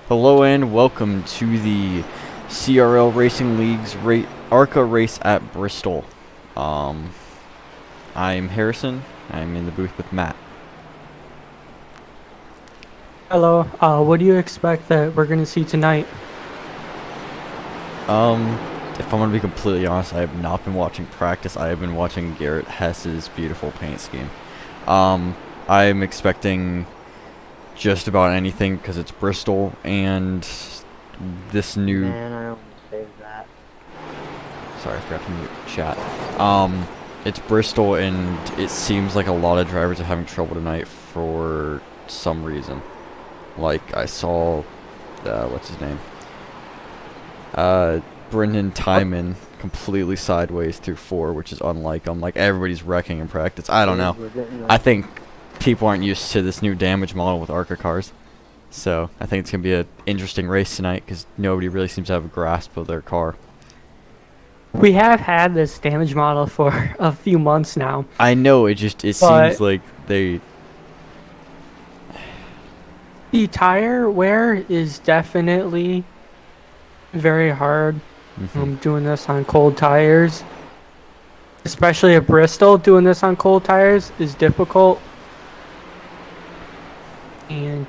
Hello and welcome to the CRL Racing League's Arca race at Bristol. I'm Harrison. I'm in the booth with Matt. Hello, what do you expect that we're going to see tonight? If I'm gonna be completely honest, I have not been watching practice. I have been watching Garrett Hess's beautiful paint scheme. I'm expecting just about anything because it's Bristol and this new. Man, I almost saved that. Sorry, I forgot to mute chat. It's Bristol, and it seems like a lot of drivers are having trouble tonight for some reason. Like, I saw, what's his name? Brendan Timon completely sideways through 4, which is unlike him. Like, everybody's wrecking in practice. I don't know. I think people aren't used to this new damage model with Arca cars. So, I think it's going to be an interesting race tonight, because nobody really seems to have a grasp of their car. We have had this damage model for a few months now. I know, it seems like they... The tire wear is definitely very hard. Doing this on cold tires. Especially at Bristol, doing this on cold tires is difficult.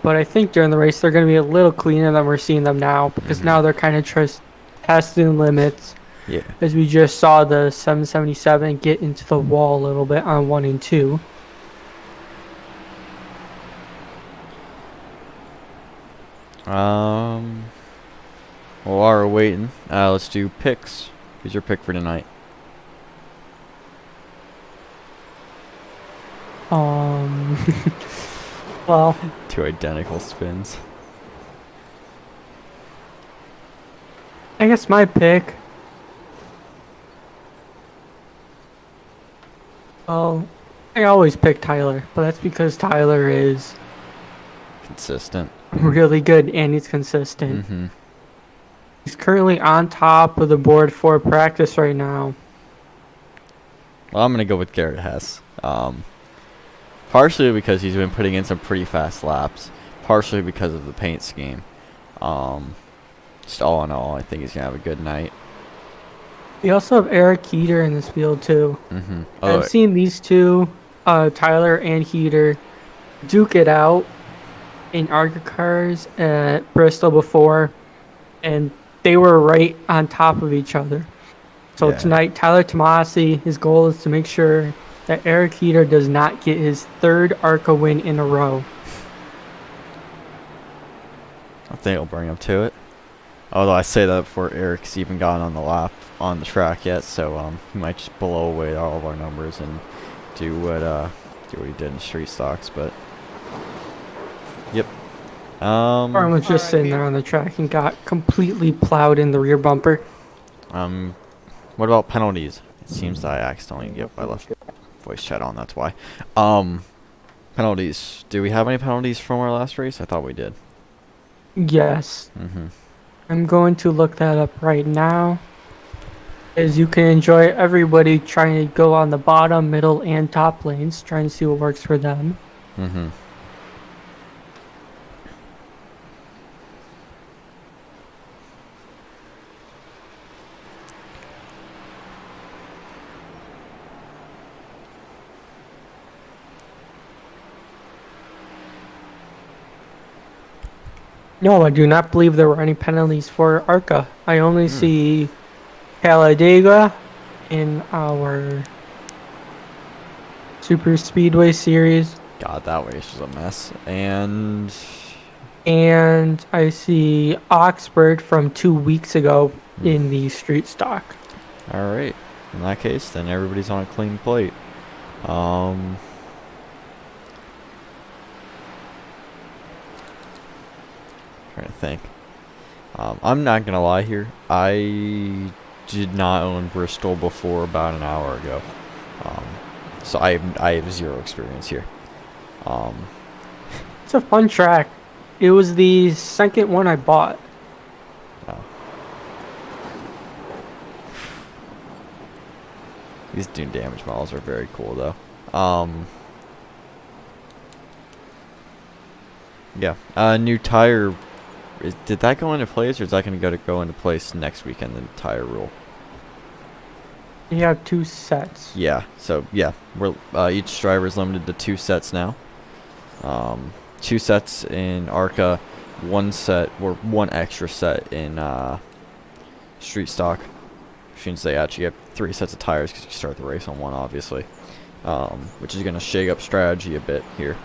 But I think during the race they're going to be a little cleaner than we're seeing them now, because now they're kind of testing limits. Yeah. As we just saw the 777 get into the wall a little bit on 1 and 2. Well, while we're waiting, let's do picks. Who's your pick for tonight? Well, 2 identical spins. I guess my pick. Well, I always pick Tyler, but that's because Tyler is Consistent. really good and he's consistent. He's currently on top of the board for practice right now. Well, I'm going to go with Garrett Hess. Partially because he's been putting in some pretty fast laps. Partially because of the paint scheme. Just all in all, I think he's going to have a good night. We also have Eric Heater in this field too. Oh, I've seen these two, Tyler and Heater, duke it out in Arca cars at Bristol before, and they were right on top of each other. So tonight, Tyler Tomasi, his goal is to make sure that Eric Heater does not get his 3rd Arca win in a row. I think he'll bring him to it. Although I say that before Eric's even gotten on the lap on the track yet, so he might just blow away all of our numbers and do what he did in street stocks. But yep. Or was just sitting there on the track and got completely plowed in the rear bumper. What about penalties? It seems that I accidentally I left voice chat on. That's why. Penalties. Do we have any penalties from our last race? I thought we did. Yes. I'm going to look that up right now. As you can enjoy everybody trying to go on the bottom, middle, and top lanes, trying to see what works for them. No, I do not believe there were any penalties for Arca. I only see Talladega in our Super Speedway series. God, that race was a mess. And I see Oxford from 2 weeks ago in the street stock. all right. In that case, then everybody's on a clean plate. Trying to think. I'm not gonna lie here. I did not own Bristol before about an hour ago. So I have 0 experience here. It's a fun track. It was the second one I bought. Oh. These dune damage models are very cool though. Yeah. New tire did that go into place, or is that going to go into place next weekend? The tire rule. You have 2 sets. Yeah. So yeah, we're each driver is limited to 2 sets now. 2 sets in Arca, 1 set or 1 extra set in street stock. Which means they actually have 3 sets of tires because you start the race on 1, obviously. Which is going to shake up strategy a bit here.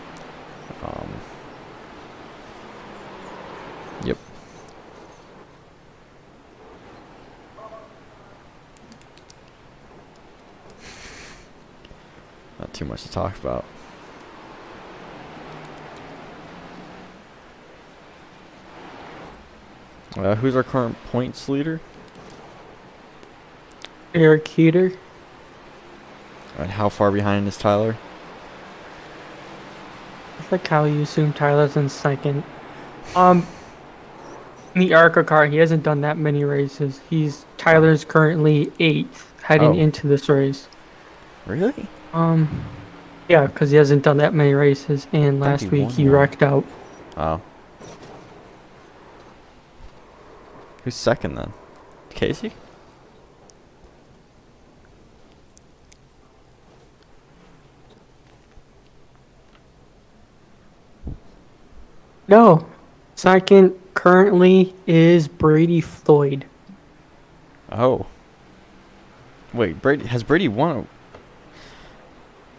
Yep. Not too much to talk about. Who's our current points leader? Eric Heater. And how far behind is Tyler? I like how you assume Tyler's in second. In the Arca car, he hasn't done that many races. Tyler's currently 8th heading into this race. Really? Yeah, because he hasn't done that many races, and last week he wrecked out. Oh. Who's second then? Casey? No. Second currently is Brady Floyd. Oh. Wait, has Brady won?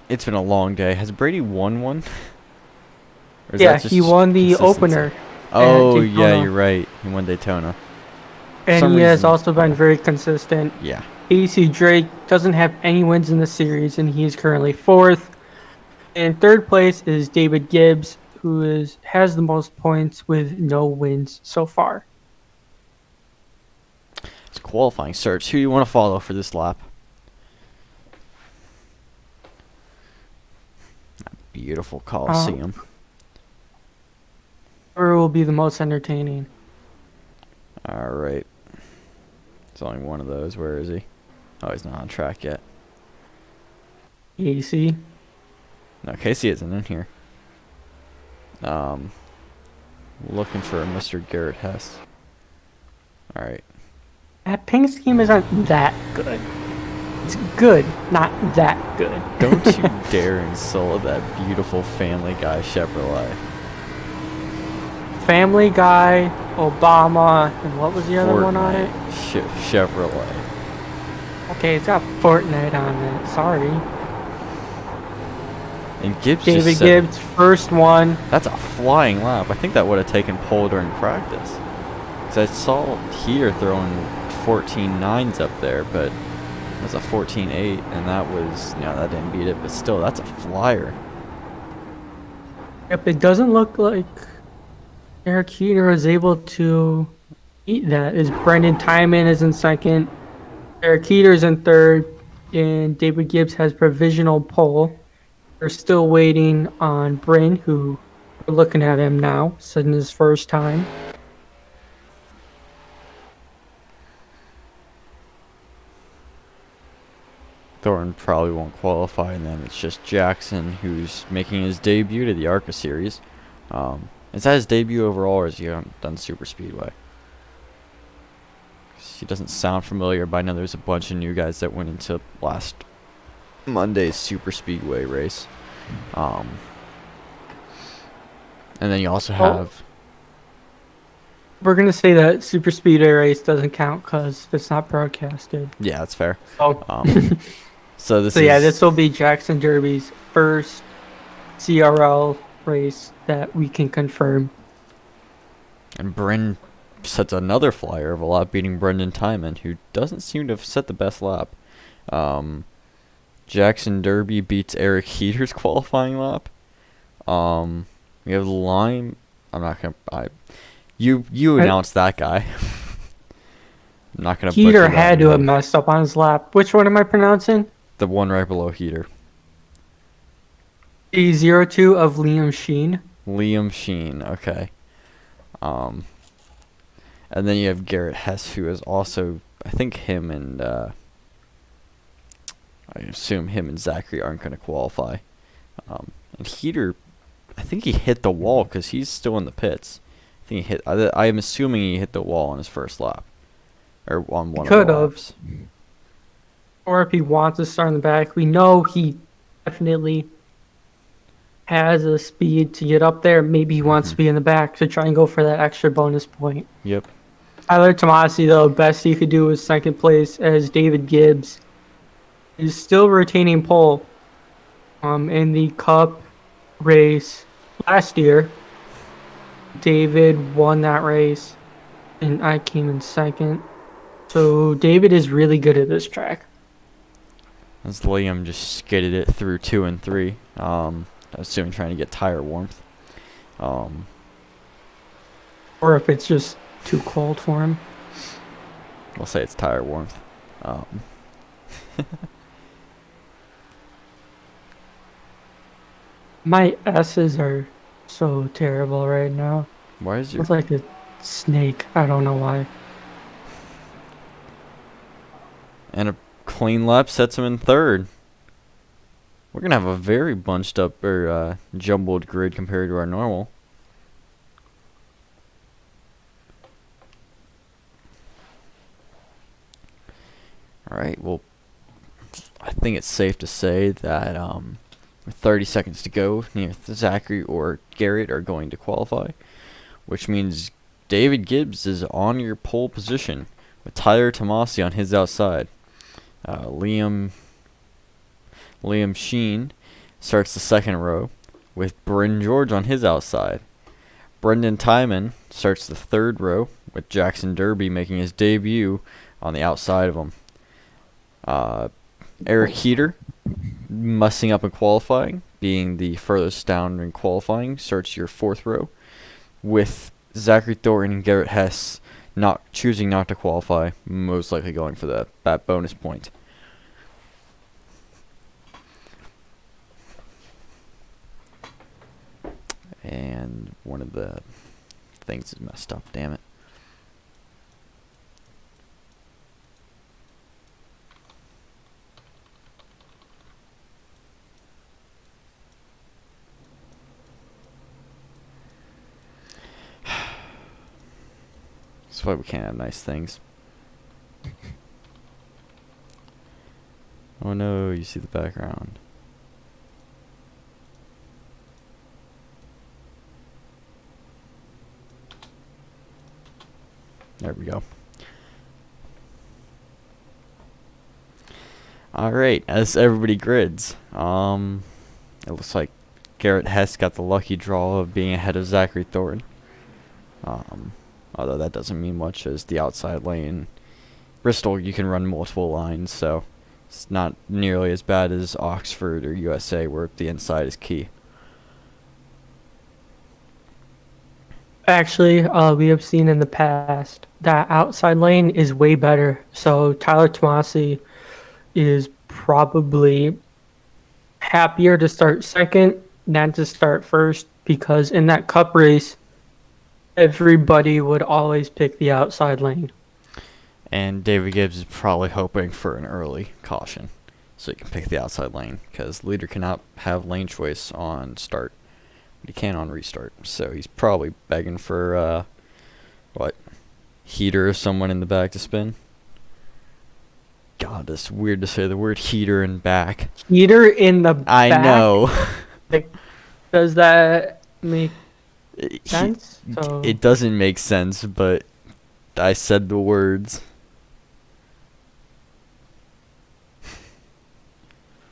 It's been a long day. Has Brady won one? Or is Yeah, that just he won the consistency? opener. Oh, at yeah, Daytona. you're right. He won Daytona. And some he has reason- also been very consistent. Yeah. AC Drake doesn't have any wins in the series, and he is currently 4th. In 3rd place is David Gibbs, who has the most points with no wins so far. It's a qualifying search. Who do you want to follow for this lap? Beautiful Coliseum. Or will be the most entertaining. Alright. It's only one of those. Where is he? Oh, he's not on track yet. AC. No, Casey isn't in here. Looking for Mr. Garrett Hess. Alright. That pink scheme isn't that good. It's good, not that good. Don't you dare insult that beautiful Family Guy Chevrolet. Family Guy, Obama, and what was the other one on it? Chevrolet. Okay, it's got Fortnite on it. Sorry. And Gibbs David just said, Gibbs, first one. that's a flying lap. I think that would have taken pole during practice. Because I saw Heater throwing 14.9s up there, but it was a 14.8, and that was, that didn't beat it, but still, that's a flyer. Yep, it doesn't look like Eric Heater was able to beat that. Is Brendan Tyman is in second, Eric Heater's in 3rd, and David Gibbs has provisional pole. We're still waiting on Bryn, who we're looking at him now, sitting his first time. Thornton probably won't qualify, and then it's just Jackson who's making his debut to the Arca Series. Is that his debut overall, or has he done Super Speedway? He doesn't sound familiar, but I know there's a bunch of new guys that went into last Monday's Super Speedway race. And then you also have... We're going to say that Super Speedway race doesn't count because it's not broadcasted. Yeah, that's fair. Oh. So this this will be Jackson Derby's first CRL race that we can confirm. And Bryn sets another flyer of a lap, beating Brendan Tyman, who doesn't seem to have set the best lap. Jackson Derby beats Eric Heater's qualifying lap. We have Lime. I'm not gonna. You announced that guy. I'm not gonna. Heater had to have messed up on his lap. Which one am I pronouncing? The one right below Heater. The 02 of Liam Sheen. Liam Sheen. Okay. And then you have Garrett Hess, who is also, I think him and I assume him and Zachary aren't going to qualify. And Heater, I think he hit the wall because he's still in the pits. I think he hit. I am assuming he hit the wall on his first lap, or on one of Could the have. laps. Or if he wants to start in the back, we know he definitely has a speed to get up there. Maybe he wants to be in the back to try and go for that extra bonus point. Yep. Tyler Tomasi, though, best he could do was second place, as David Gibbs is still retaining pole in the Cup race last year. David won that race, and I came in second. So David is really good at this track. As Liam just skidded it through 2 and 3. Assuming trying to get tire warmth. Or if it's just too cold for him. We'll say it's tire warmth. My S's are so terrible right now. Why is your It's like a snake. I don't know why. and a clean lap sets him in third? We're gonna have a very bunched up or jumbled grid compared to our normal. All right. Well, I think it's safe to say that with 30 seconds to go, neither Zachary or Garrett are going to qualify, which means David Gibbs is on your pole position with Tyler Tomasi on his outside. Liam Sheen starts the second row with Bryn George on his outside. Brendan Tyman starts the third row with Jackson Derby making his debut on the outside of him. Eric Heater, messing up in qualifying, being the furthest down in qualifying, starts your fourth row, with Zachary Thornton and Garrett Hess choosing not to qualify, most likely going for that bonus point. And one of the things is messed up, damn it. That's why we can't have nice things. Oh no, you see the background. There we go. Alright, as everybody grids, it looks like Garrett Hess got the lucky draw of being ahead of Zachary Thornton. Although that doesn't mean much, as the outside lane, Bristol, you can run multiple lines, so it's not nearly as bad as Oxford or USA, where the inside is key. Actually, we have seen in the past that outside lane is way better. So Tyler Tomasi is probably happier to start second than to start first, because in that cup race, everybody would always pick the outside lane. And David Gibbs is probably hoping for an early caution, so he can pick the outside lane, because leader cannot have lane choice on start, but he can on restart. So he's probably begging for Heater or someone in the back to spin. God, it's weird to say the word heater in back. Heater in the back. I know. Does that make sense? It doesn't make sense, but I said the words.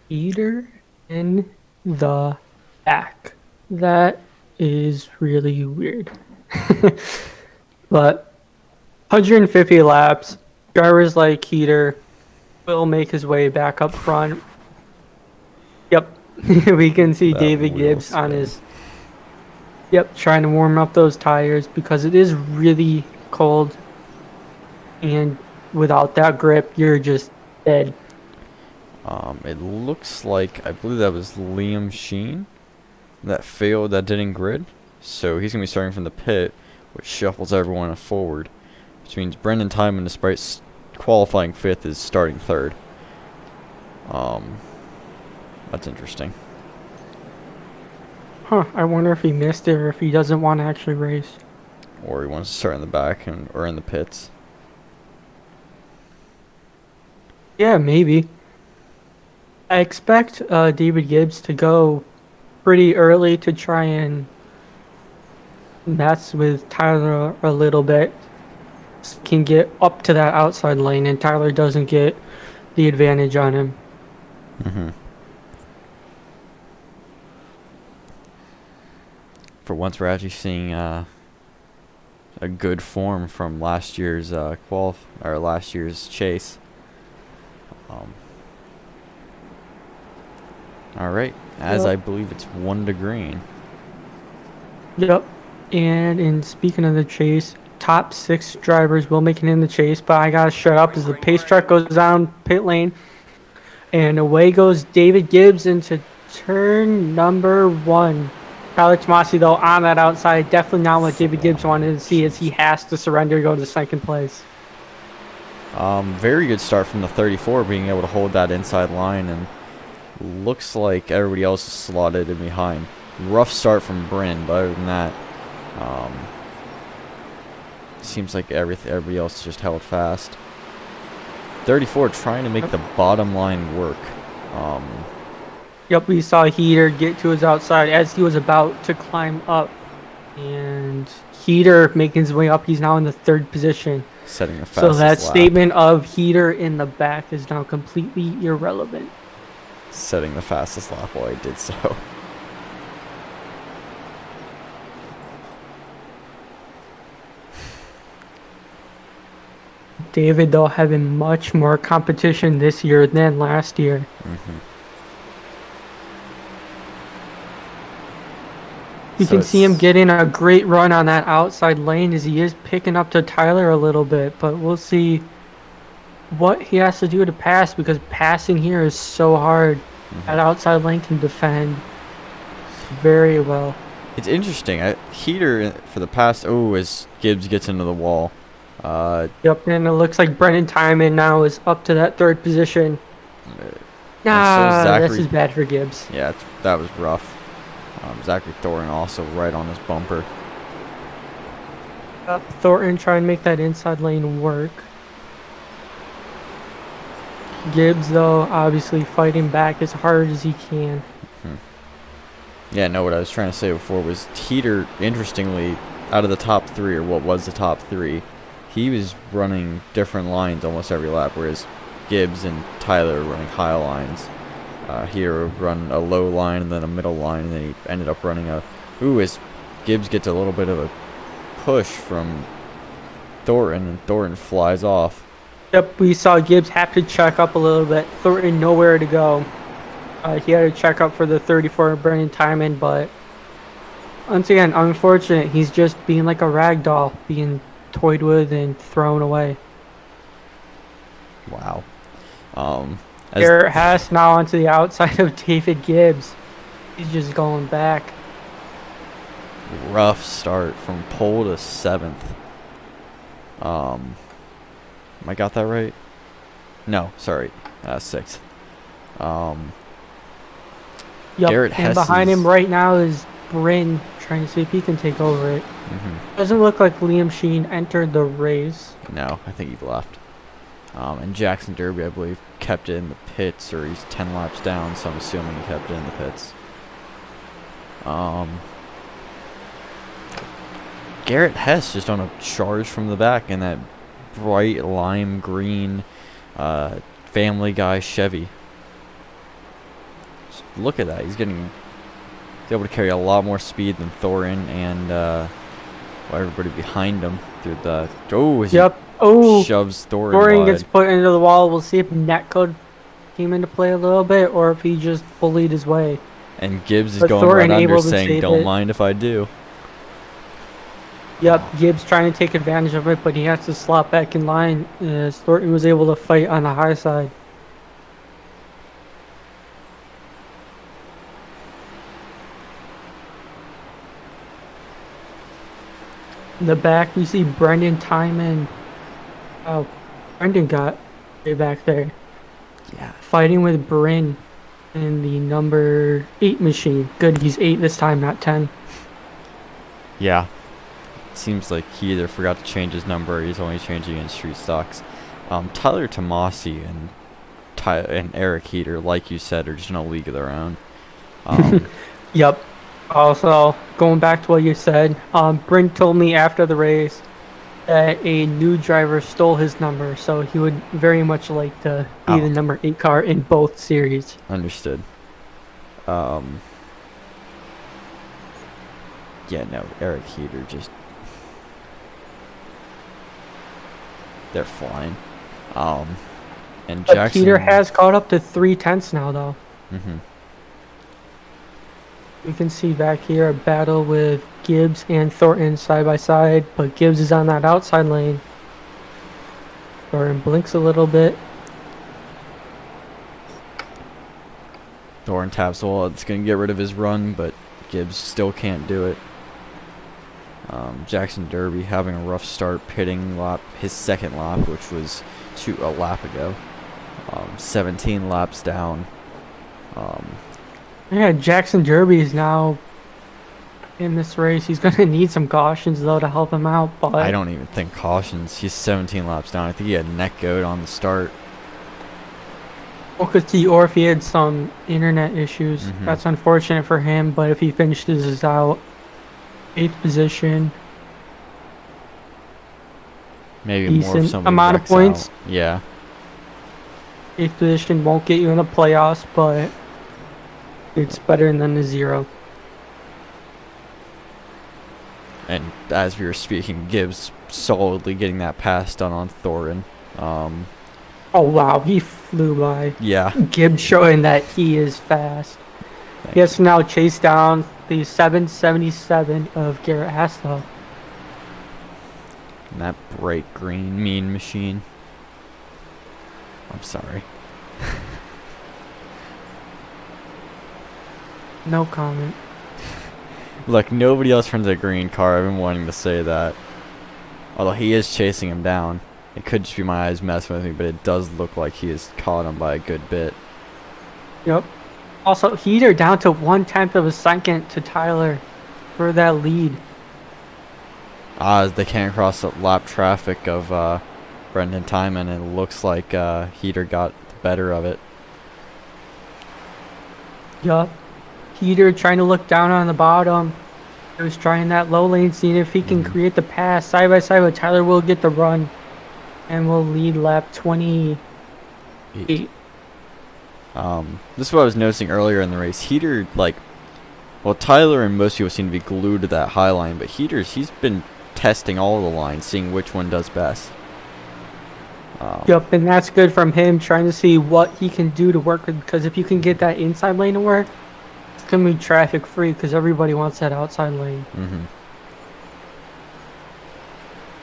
Heater in the back. That is really weird. But 150 laps. Drivers like Heater will make his way back up front. Yep. We can see That David wheel Gibbs on spin. his... Yep, trying to warm up those tires, because it is really cold. And without that grip, you're just dead. It looks like, I believe that was Liam Sheen that failed, that didn't grid. So he's going to be starting from the pit, which shuffles everyone forward. Which means Brendan Tyman, despite qualifying fifth, is starting third. That's interesting. Huh, I wonder if he missed it or if he doesn't want to actually race. or he wants to start in the back or in the pits. Yeah, maybe. I expect David Gibbs to go pretty early to try and mess with Tyler a little bit. Can get up to that outside lane, and Tyler doesn't get the advantage on him. For once, we're actually seeing a good form from last year's last year's chase. All right, as I believe it's 1 to green. Yep. And speaking of the chase, top 6 drivers will make it in the chase, but I gotta shut up as the pace truck goes down pit lane, and away goes David Gibbs into turn number 1. Alex Masi, though, on that outside, definitely not what David Gibbs wanted to see, as he has to surrender to go to second place. Very good start from the 34, being able to hold that inside line, and looks like everybody else is slotted in behind. Rough start from Bryn, but other than that, seems like everybody else just held fast. 34 trying to make the bottom line work. Yep, we saw Heater get to his outside as he was about to climb up. And Heater making his way up. He's now in the 3rd position. Setting the fastest So that lap. statement of Heater in the back is now completely irrelevant. Setting the fastest lap while he did so. David, though, having much more competition this year than last year. You can see him getting a great run on that outside lane as he is picking up to Tyler a little bit, but we'll see what he has to do to pass, because passing here is so hard. That outside lane can defend very well. It's interesting. Heater for the pass. Oh, as Gibbs gets into the wall. Yep, and it looks like Brendan Timon now is up to that 3rd position. This is bad for Gibbs. Yeah, that was rough. Zachary Thornton also right on his bumper. Thornton trying to make that inside lane work. Gibbs, though, obviously fighting back as hard as he can. Yeah, no, what I was trying to say before was Heater, interestingly, out of the top 3, or what was the top 3, he was running different lines almost every lap, whereas Gibbs and Tyler were running high lines. Here would run a low line and then a middle line, and then he ended up running as Gibbs gets a little bit of a push from Thornton, and Thornton flies off. Yep, we saw Gibbs have to check up a little bit. Thornton nowhere to go. He had to check up for the 34 Brendan Timon, but once again, unfortunate. He's just being like a rag doll, being toyed with and thrown away. Wow. Garrett Hess now onto the outside of David Gibbs. He's just going back. Rough start from pole to 7th. I got that right? No, sorry. 6th. Yep, Garrett and Hess behind him right now is Bryn trying to see if he can take over it. Doesn't look like Liam Sheen entered the race. No, I think he left. And Jackson Derby, I believe, kept it in the pits, or he's 10 laps down, so I'm assuming he kept it in the pits. Garrett Hess just on a charge from the back in that bright lime green Family Guy Chevy. Just look at that. He's able to carry a lot more speed than Thorin and everybody behind him through the... shoves Thorin gets put into the wall. We'll see if netcode came into play a little bit, or if he just bullied his way. And Gibbs is going right under, saying, "Don't mind if I do." Yep, Gibbs trying to take advantage of it, but he has to slot back in line as Thornton was able to fight on the high side. In the back, we see Brendan Timon. Oh, Brendan got way back there. Yeah. Fighting with Bryn in the number 8 machine. Good, he's 8 this time, not 10. Yeah. seems like he either forgot to change his number or he's only changing in street stocks. Tyler Tomasi and Eric Heater, like you said, are just in a league of their own. Yep. Also, going back to what you said, Brent told me after the race that a new driver stole his number, so he would very much like to be the number 8 car in both series. Understood. Yeah, no, Eric Heater just... They're flying. And But Jackson... Heater has caught up to 3/10 now, though. Mm-hmm. You can see back here a battle with Gibbs and Thornton side by side, but Gibbs is on that outside lane. Thornton blinks a little bit. Thornton taps the wall. It's going to get rid of his run, but Gibbs still can't do it. Jackson Derby having a rough start, pitting his second lap, which was a lap ago. 17 laps down. Yeah, Jackson Derby is now in this race. He's going to need some cautions, though, to help him out. But I don't even think cautions. He's 17 laps down. I think he had neck goat on the start. Well, or if he had some internet issues, that's unfortunate for him. But if he finishes out 8th position, maybe more if decent somebody amount of wrecks points. out. Yeah. 8th position won't get you in the playoffs, but it's better than a 0. And as we were speaking, Gibbs solidly getting that pass done on Thornton. Oh wow, he flew by. Yeah. Gibbs showing that he is fast. He has to now chase down the 777 of Garrett Hassel. And that bright green mean machine. I'm sorry. No comment. Look, nobody else runs a green car. I've been wanting to say that. Although he is chasing him down. It could just be my eyes messing with me, but it does look like he has caught him by a good bit. Yep. Also, Heater down to 1/10 of a second to Tyler for that lead. As they can't cross the lap traffic of Brendan Timon, and it looks like Heater got the better of it. Yup. Heater trying to look down on the bottom. He was trying that low lane, seeing if he can create the pass side by side, but Tyler will get the run and will lead lap 28. This is what I was noticing earlier in the race. Heater, Tyler and most people seem to be glued to that high line, but he's been testing all the lines, seeing which one does best. Yep, and that's good from him, trying to see what he can do to work with, because if you can get that inside lane to work, it's going to be traffic free, because everybody wants that outside lane.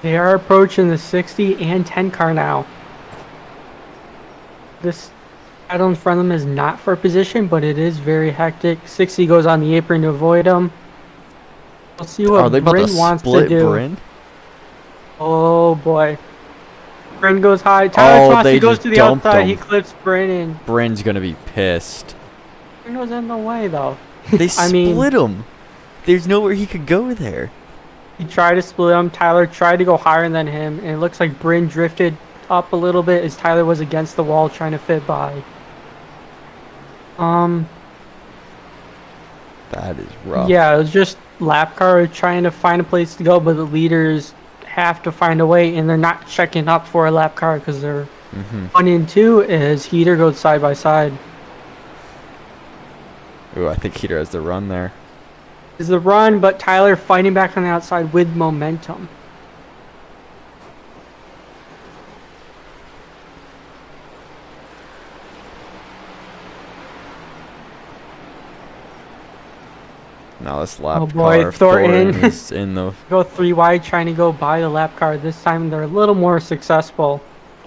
They are approaching the 60 and 10 car now. This battle in front of them is not for position, but it is very hectic. 60 goes on the apron to avoid him. We'll see what Bryn wants to do. Bryn? Oh boy. Bryn goes high. Tyler Tomasi goes to the outside. He clips Bryn and Bryn's going to be pissed. Bryn was in the way though. They split him. There's nowhere he could go there. He tried to split him. Tyler tried to go higher than him, and it looks like Bryn drifted up a little bit as Tyler was against the wall trying to fit by. That is rough. Yeah, it was just lap car trying to find a place to go, but the leaders have to find a way, and they're not checking up for a lap car because they're 1 and 2 as Heater goes side by side. Ooh, I think Heater has the run there. Is the run, but Tyler fighting back on the outside with momentum. Now this lap car Thornton is in the... Go 3 wide trying to go by the lap car. This time they're a little more successful.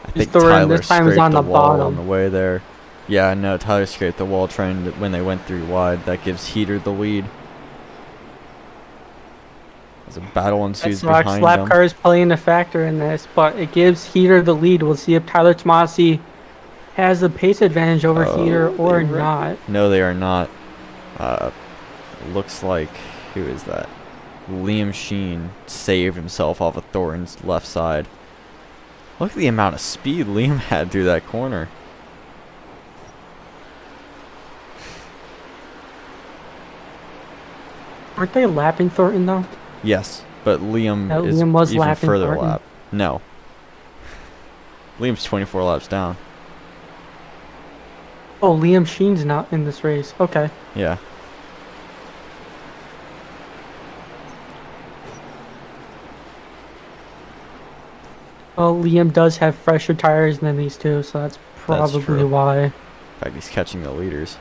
I think Thornton Tyler this time is scraped on the wall bottom. on the way there. Yeah, no, Tyler scraped the wall when they went 3 wide. That gives Heater the lead. As a battle ensues behind lap them. car is playing a factor in this, but it gives Heater the lead. We'll see if Tyler Tomasi has the pace advantage over Heater or not. No, they are not. Looks like... Who is that? Liam Sheen saved himself off of Thornton's left side. Look at the amount of speed Liam had through that corner. Aren't they lapping Thornton though? Yes, but Liam No, is Liam was even lapping further Thornton. lap. No. Liam's 24 laps down. Oh, Liam Sheen's not in this race. Okay. Yeah. Well, Liam does have fresher tires than these two, so that's probably true. why. In fact, he's catching the leaders.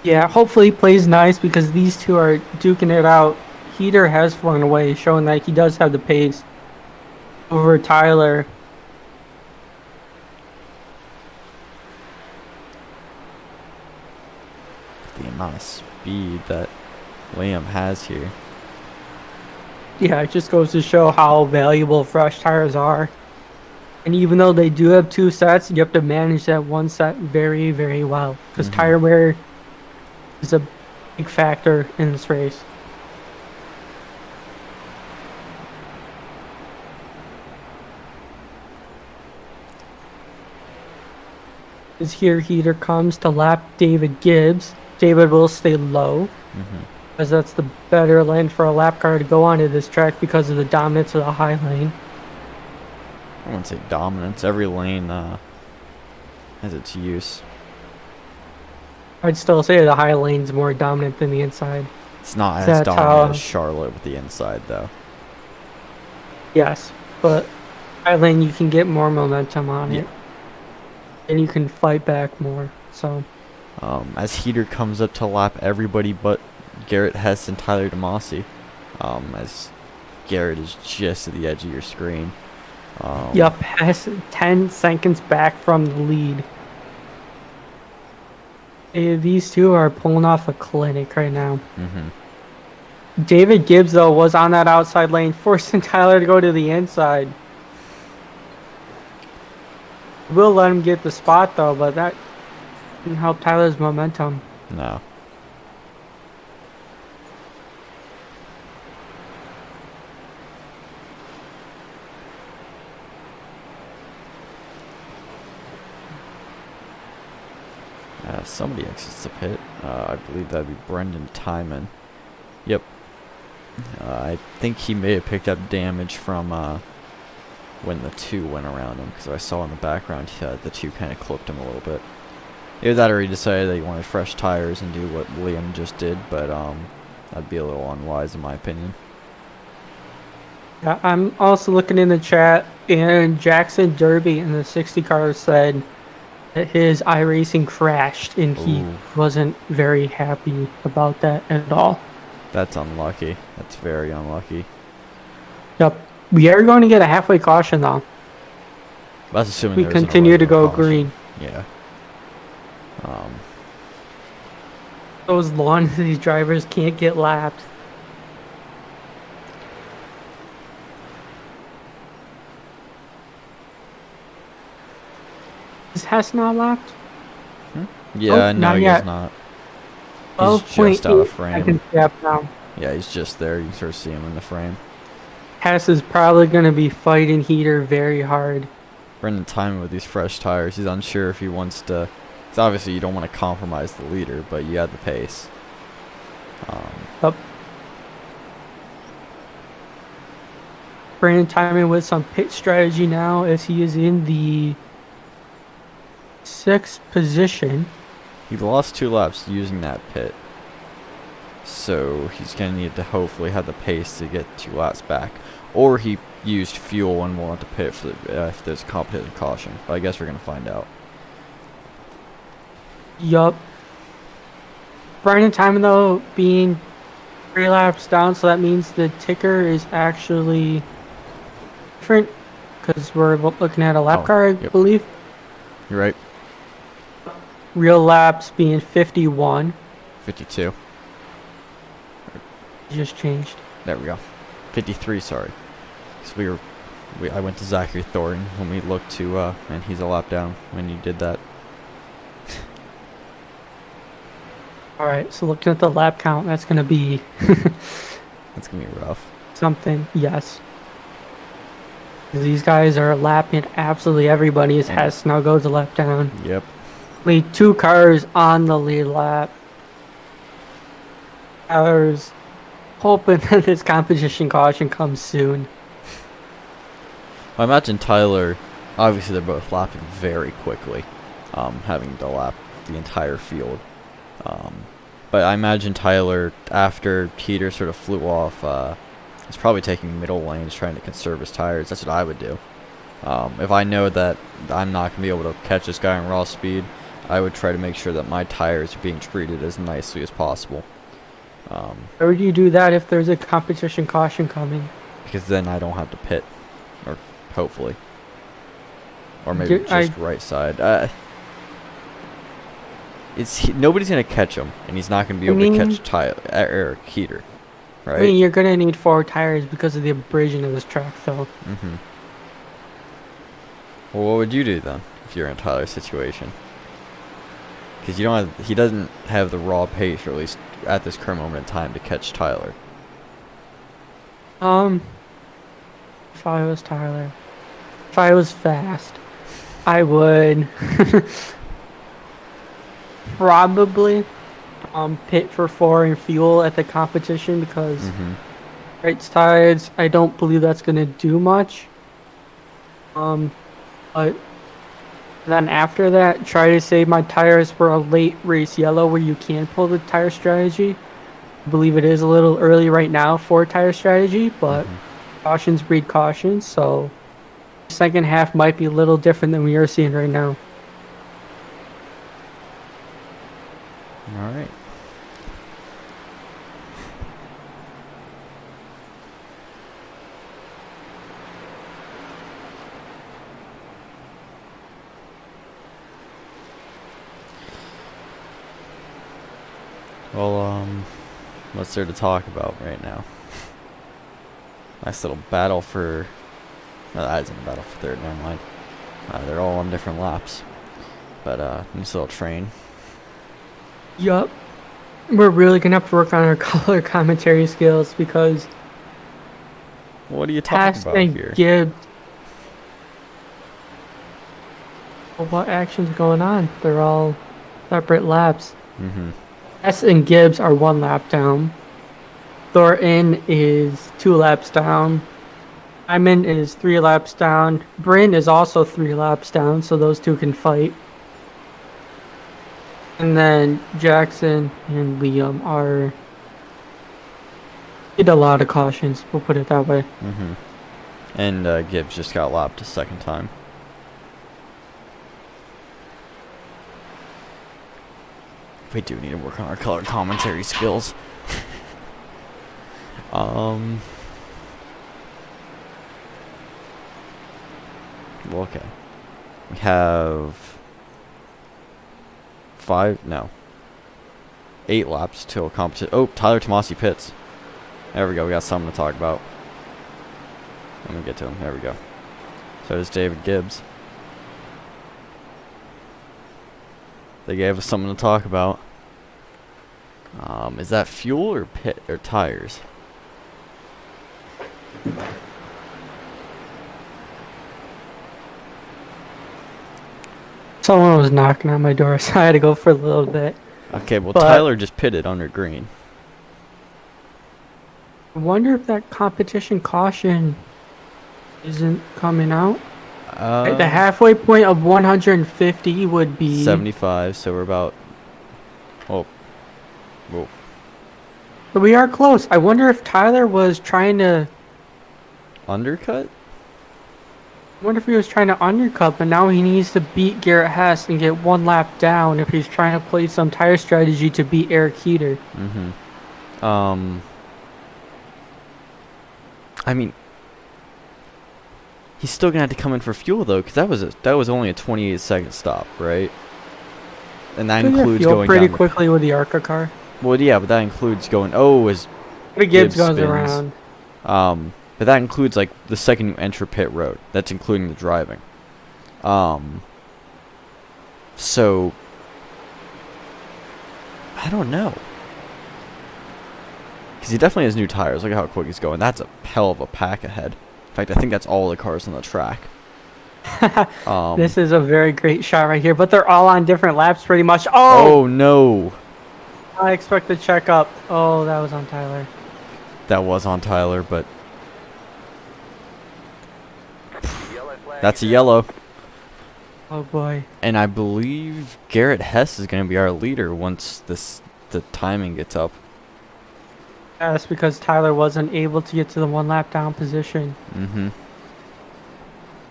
Yeah, hopefully he plays nice because these two are duking it out. Heater has flown away, showing that he does have the pace over Tyler. The amount of speed that Liam has here. Yeah, it just goes to show how valuable fresh tires are. And even though they do have two sets, you have to manage that one set very, very well. Because tire wear is a big factor in this race. As here, Heater comes to lap David Gibbs. David will stay low, as that's the better lane for a lap car to go onto this track because of the dominance of the high lane. I wouldn't say dominance. Every lane has its use. I'd still say the high lane's more dominant than the inside. It's not as That's dominant how- as Charlotte with the inside, though. Yes, but high lane you can get more momentum on it. And you can fight back more, so... As Heater comes up to lap everybody but Garrett Hess and Tyler DeMasi. As Garrett is just at the edge of your screen. Yup, Hess 10 seconds back from the lead. These two are pulling off a clinic right now. David Gibbs, though, was on that outside lane, forcing Tyler to go to the inside. We'll let him get the spot, though, but that didn't help Tyler's momentum. No. Somebody exits the pit. I believe that'd be Brendan Timon. Yep. I think he may have picked up damage from when the two went around him, because I saw in the background the two kind of clipped him a little bit. Either that or he decided that he wanted fresh tires and do what Liam just did, but that'd be a little unwise in my opinion. Yeah, I'm also looking in the chat, and Jackson Derby in the 60 car said that his iRacing crashed, and he wasn't very happy about that at all. That's unlucky. That's very unlucky. Yep. We are going to get a halfway caution, though. That's assuming We there isn't a continue to regular go caution. green. Yeah. So as long as these drivers can't get lapped. Is Hess not lapped? Yeah, no, not he's yet. not. He's just out of frame. Seconds gap now. Yeah, he's just there. You can sort of see him in the frame. Hess is probably going to be fighting Heater very hard. Brendan Timon with these fresh tires. He's unsure if he wants to. Because obviously you don't want to compromise the leader, but you have the pace. Up. Brandon Timon with some pit strategy now as he is in the 6th position. He lost 2 laps using that pit. So he's going to need to hopefully have the pace to get 2 laps back. Or he used fuel and won't have to pit for if there's a competitive caution. But I guess we're going to find out. Yup. Brandon Timon, though, being 3 laps down, so that means the ticker is actually different. Because we're looking at a lap car, I believe. You're right. Real laps being 51. 52. Just changed. There we go. 53, sorry. So I went to Zachary Thornton when we looked to, and he's a lap down when you did that. All right, so looking at the lap count, that's going to be That's gonna be rough. something. Yes. These guys are lapping absolutely everybody as And Hess now goes a lap down. yep. Lead 2 cars on the lead lap. Tyler's hoping that this competition caution comes soon. I imagine Tyler. Obviously, they're both lapping very quickly, having to lap the entire field. But I imagine Tyler, after Heater sort of flew off, is probably taking middle lanes, trying to conserve his tires. That's what I would do. If I know that I'm not going to be able to catch this guy in raw speed, I would try to make sure that my tires are being treated as nicely as possible. Why would you do that if there's a competition caution coming? Because then I don't have to pit, or hopefully. Or maybe just right side. Nobody's going to catch him, and he's not going to be able to catch Tyler, Heater. Right? I mean, you're going to need 4 tires because of the abrasion of this track, though. Mm-hmm. Well, what would you do then if you're in Tyler's situation? Because he doesn't have the raw pace, or at least at this current moment in time, to catch Tyler. If I was Tyler, if I was fast, I would probably pit for 4 and fuel at the competition because right sides, I don't believe that's gonna do much. But then after that, try to save my tires for a late race yellow where you can pull the tire strategy. I believe it is a little early right now for tire strategy, but cautions breed cautions, so second half might be a little different than we are seeing right now. All right. Well, what's there to talk about right now? Nice little battle for... No, that isn't a battle for third, never mind. They're all on different laps. But, nice little train. Yup. We're really going to have to work on our color commentary skills because... What are you talking about here? Gibbs. Well, what action's going on? They're all separate laps. Hess and Gibbs are 1 lap down. Thornton is 2 laps down. Hyman is 3 laps down. Bryn is also 3 laps down, so those 2 can fight. And then Jackson and Liam are... Did a lot of cautions, we'll put it that way. And Gibbs just got lapped a second time. We do need to work on our color commentary skills. Well, okay. We have 8 laps till competition. Oh, Tyler Tomasi pits. There we go. We got something to talk about. Let me get to him. There we go. So does David Gibbs. They gave us something to talk about. Is that fuel or pit or tires? Someone was knocking on my door, so I had to go for a little bit. Okay, well, Tyler just pitted under green. I wonder if that competition caution isn't coming out. At the halfway point of 150 would be 75, so we're about... Oh. Whoa. But we are close. I wonder if Tyler was trying to... Undercut? I wonder if he was trying to undercut, but now he needs to beat Garrett Hess and get 1 lap down if he's trying to play some tire strategy to beat Eric Heater. I mean... He's still gonna have to come in for fuel though, because that was only a 28-second stop, right? And that includes going pretty down quickly with the Arca car. Well, yeah, but that includes going. Oh, as The Gibbs goes spins. around. But that includes like the second you enter pit road. That's including the driving. So I don't know. Because he definitely has new tires. Look at how quick he's going. That's a hell of a pack ahead. In fact, I think that's all the cars on the track. This is a very great shot right here, but they're all on different laps pretty much. Oh, no. I expect to check up. Oh, that was on Tyler. That was on Tyler, but that's a yellow. Oh boy. And I believe Garrett Hess is going to be our leader once the timing gets up. Yeah, that's because Tyler wasn't able to get to the 1 lap down position. Mm-hmm.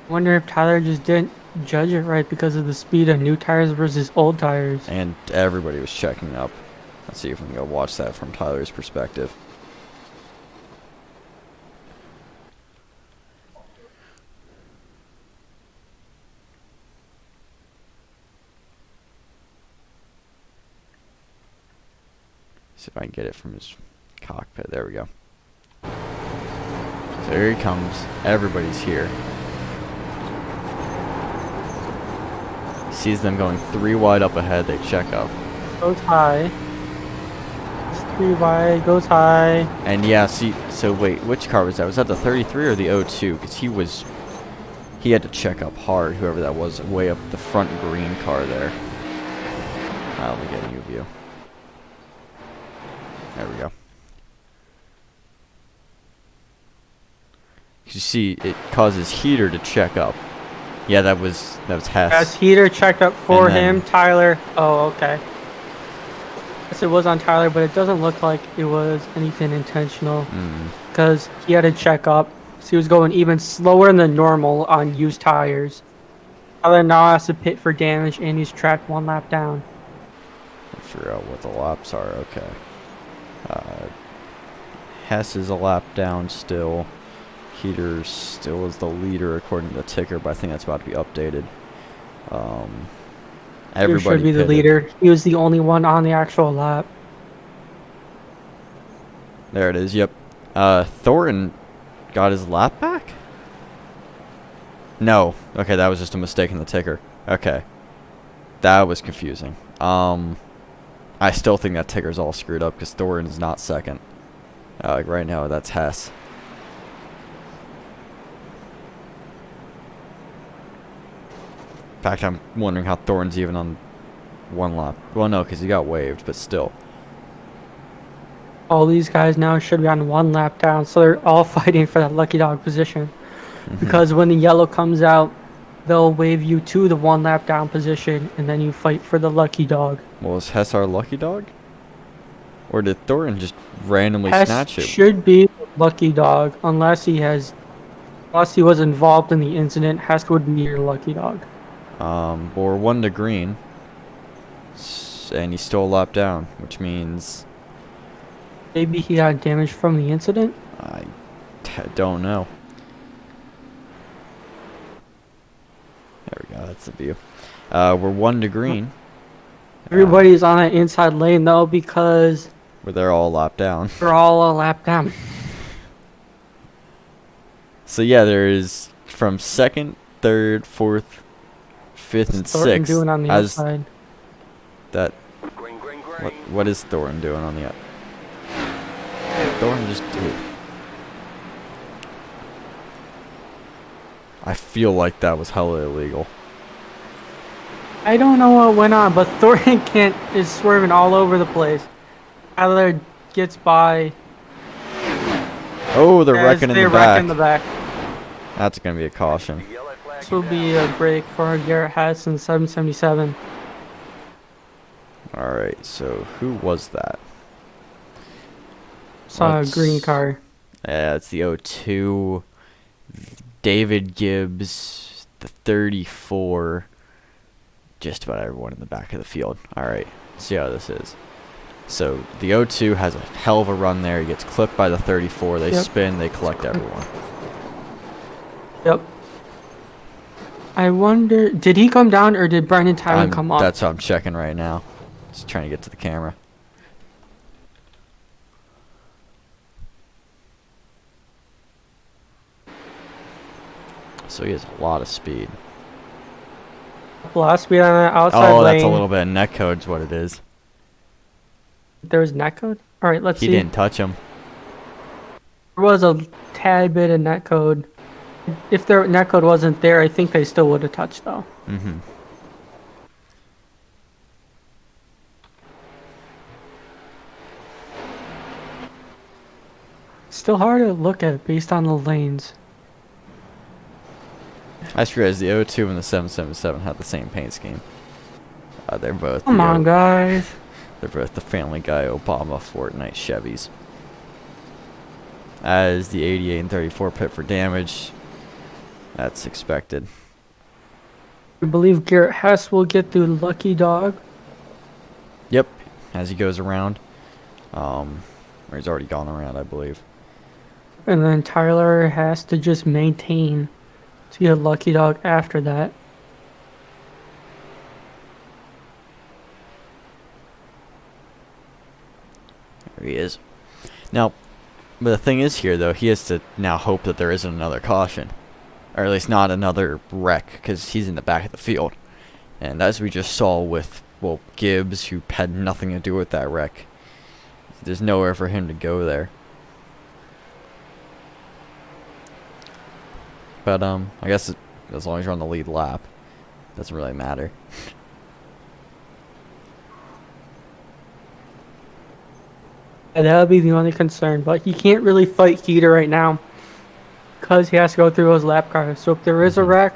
I wonder if Tyler just didn't judge it right because of the speed of new tires versus old tires. And everybody was checking up. Let's see if we can go watch that from Tyler's perspective. See if I can get it from his cockpit. There we go. So here he comes. Everybody's here. Sees them going 3 wide up ahead. They check up. Goes high. It's 3 wide. Goes high. And yeah, see. So wait, which car was that? Was that the 33 or the 02? Because he had to check up hard. Whoever that was, way up the front green car there. Let me get a new view. There we go. You see, it causes Heater to check up. Yeah, that was Hess. As Heater checked up for And then- him, Tyler. Oh, okay. Yes, it was on Tyler, but it doesn't look like it was anything intentional because he had to check up. So he was going even slower than normal on used tires. Tyler now has to pit for damage, and he's trapped 1 lap down. Figure out what the laps are. Okay. Hess is a lap down still. Heater still is the leader according to the ticker, but I think that's about to be updated. He Everybody should be the pitted. leader. He was the only one on the actual lap. There it is. Yep. Thornton got his lap back? No. Okay, that was just a mistake in the ticker. Okay. That was confusing. I still think that ticker's all screwed up because Thornton's not second. Like right now, that's Hess. In fact, I'm wondering how Thornton's even on 1 lap. Well, no, because he got waived, but still. All these guys now should be on 1 lap down, so they're all fighting for that lucky dog position. Because when the yellow comes out, they'll wave you to the 1 lap down position, and then you fight for the lucky dog. Well, is Hess our lucky dog? Or did Thornton just randomly Hess snatch it? should be the lucky dog, unless he was involved in the incident. Hess would be your lucky dog. We're 1 to green. And he's still a lap down, which means Maybe he got damage from the incident. I don't know. There we go. That's the view. We're 1 to green. Everybody's on that inside lane though because Where they're all lap down. they're all a lap down. So yeah, there is from 2nd, 3rd, 4th, 5th, and Thornton 6th. doing on the as outside. that. What is Thornton doing on the? Thornton just did. I feel like that was hella illegal. I don't know what went on, but Thornton is swerving all over the place. Tyler gets by. Oh, they're as wrecking in they the wreck back. in the back. That's gonna be a caution. This will be a break for Garrett Hess in 777. All right. So who was that? Saw a Let's- green car. Yeah, it's the 02. David Gibbs, the 34. Just about everyone in the back of the field. All right. Let's see how this is. So the 02 has a hell of a run there. He gets clipped by the 34. They Yep. spin. They collect everyone. Yep. I wonder, did he come down or did Brandon Tyler come up? That's what I'm checking right now. Just trying to get to the camera. So he has a lot of speed. Last speed on the outside Oh, lane. that's a little bit of net code's what it is. There was net code? Alright, let's He see. didn't touch him. There was a tad bit of net code. If their net code wasn't there, I think they still would have touched though. Mm-hmm. Still hard to look at based on the lanes. I just realized the O2 and the 777 had the same paint scheme. They're both. Come on, guys. They're both the Family Guy Obama Fortnite Chevys. As the 88 and 34 pit for damage, that's expected. I believe Garrett Hess will get the lucky dog. Yep, as he goes around. Or he's already gone around, I believe. And then Tyler has to just maintain to get a lucky dog after that. There he is. Now, but the thing is here, though, he has to now hope that there isn't another caution. Or at least not another wreck, because he's in the back of the field. And as we just saw with, well, Gibbs, who had nothing to do with that wreck, there's nowhere for him to go there. But, I guess as long as you're on the lead lap, it doesn't really matter. And that would be the only concern, but he can't really fight Heater right now because he has to go through those lap cars. So if there is a wreck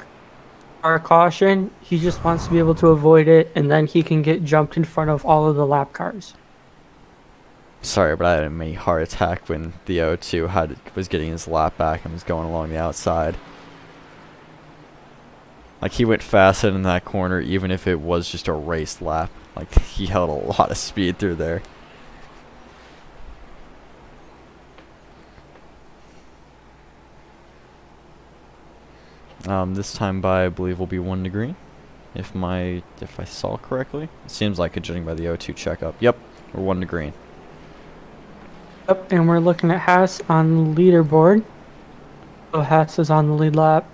or a caution, he just wants to be able to avoid it, and then he can get jumped in front of all of the lap cars. Sorry, but I had a mini heart attack when the O2 was getting his lap back and was going along the outside. Like, he went faster in that corner, even if it was just a race lap. Like, he held a lot of speed through there. This time by, I believe, will be 1 degree. If I saw correctly. It seems like it, judging by the O2 checkup. Yep, we're 1 degree. Yep, and we're looking at Haas on the leaderboard. So Haas is on the lead lap.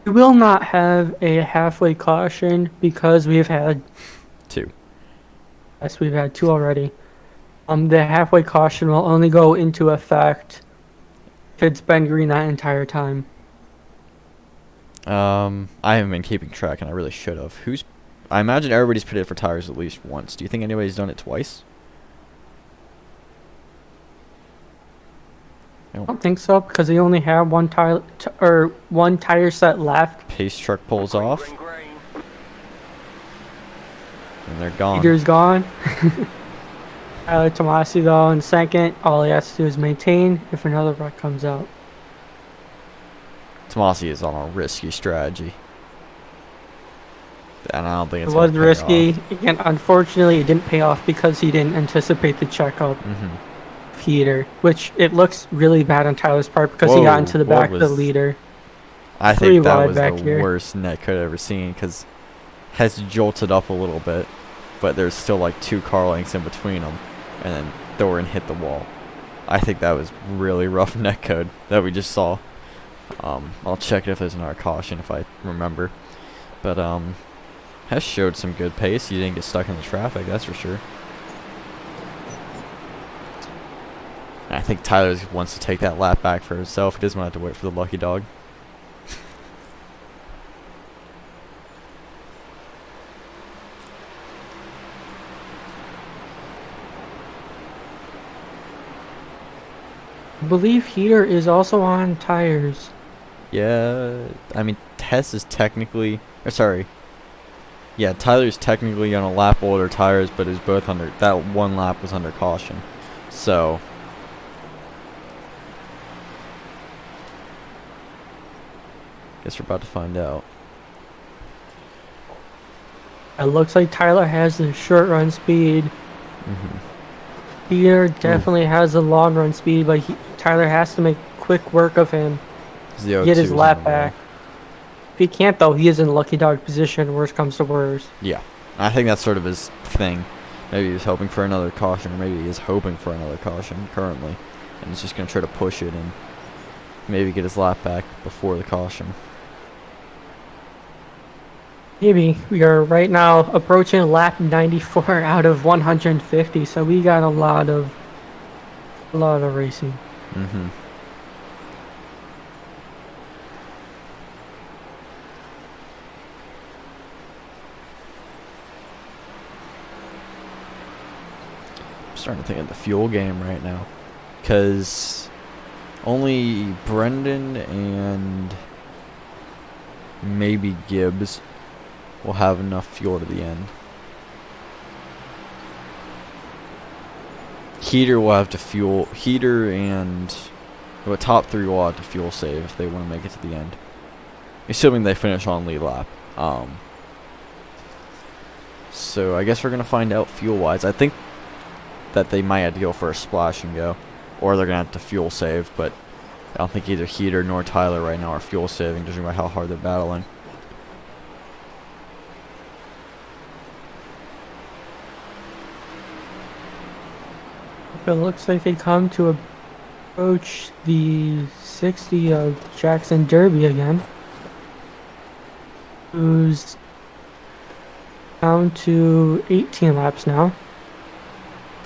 We will not have a halfway caution because we've had 2. Yes, we've had 2 already. The halfway caution will only go into effect if it's been green that entire time. I haven't been keeping track, and I really should have. I imagine everybody's pitted for tires at least once. Do you think anybody's done it twice? I don't think so because they only have one tire set left. Pace truck pulls off, and they're gone. Leader's gone. Tyler Tomasi though in second. All he has to do is maintain if another wreck comes out. Tomasi is on a risky strategy, and I don't think it's It was gonna pay risky. off. Again, unfortunately, it didn't pay off because he didn't anticipate the checkup heater, which it looks really bad on Tyler's part because he got into the back of the leader. I Three think that wide was back the here. worst net could have ever seen because has jolted up a little bit, but there's still like 2 car lengths in between them, and then Thorin hit the wall. I think that was really rough net code that we just saw. I'll check if there's another caution if I remember. But Hess showed some good pace. He didn't get stuck in the traffic, that's for sure. And I think Tyler wants to take that lap back for himself. He doesn't want to have to wait for the lucky dog. I believe heater is also on tires. Yeah, I mean, Hess is technically, or sorry, yeah, Tyler's technically on a lap older tires, but is both under, that one lap was under caution. So, guess we're about to find out. It looks like Tyler has the short run speed. Heater definitely has the long run speed, but Tyler has to make quick work of him. Get his lap back. If he can't though, he is in lucky dog position, worst comes to worst. Yeah, I think that's sort of his thing. Maybe he's hoping for another caution, or maybe he is hoping for another caution currently, and he's just going to try to push it and maybe get his lap back before the caution. Maybe. We are right now approaching lap 94 out of 150, so we got a lot of racing. Mm-hmm. I'm starting to think of the fuel game right now, because only Brendan and maybe Gibbs will have enough fuel to the end. Heater will have to fuel. Heater and the top three will have to fuel save if they want to make it to the end, assuming they finish on lead lap. So I guess we're gonna find out fuel wise. I think that they might have to go for a splash and go, or they're gonna have to fuel save. But I don't think either Heater nor Tyler right now are fuel saving, judging by how hard they're battling. It looks like they come to approach the 60 of Jackson Derby again, who's down to 18 laps now.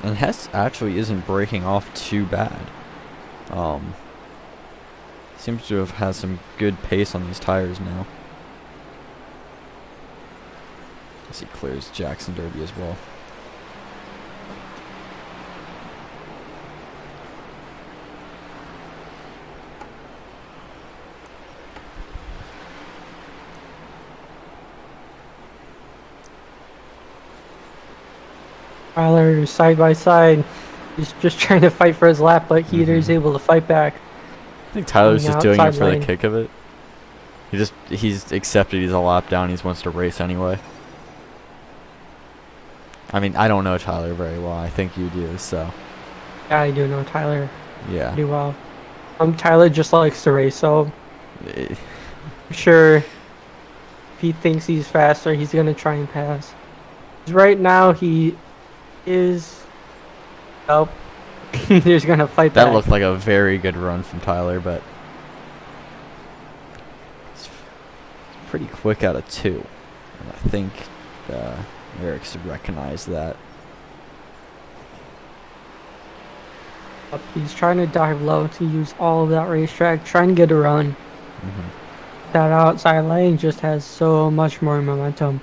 And Hess actually isn't breaking off too bad. Seems to have had some good pace on these tires now. As he clears Jackson Derby as well. Tyler side by side. He's just trying to fight for his lap, but Heater's able to fight back. I think Tyler's On the just doing it outside for lane. the kick of it. He's accepted he's a lap down. He wants to race anyway. I mean, I don't know Tyler very well. I think you do, so Yeah, I do know Tyler yeah. pretty well. Tyler just likes to race, so Eh, I'm sure if he thinks he's faster, he's gonna try and pass. 'Cause right now, he is. Oh, he's gonna fight That back. looked like a very good run from Tyler, but it's pretty quick out of 2. And I think Eric's recognized that. He's trying to dive low to use all of that racetrack, trying to get a run. Mm-hmm. That outside lane just has so much more momentum.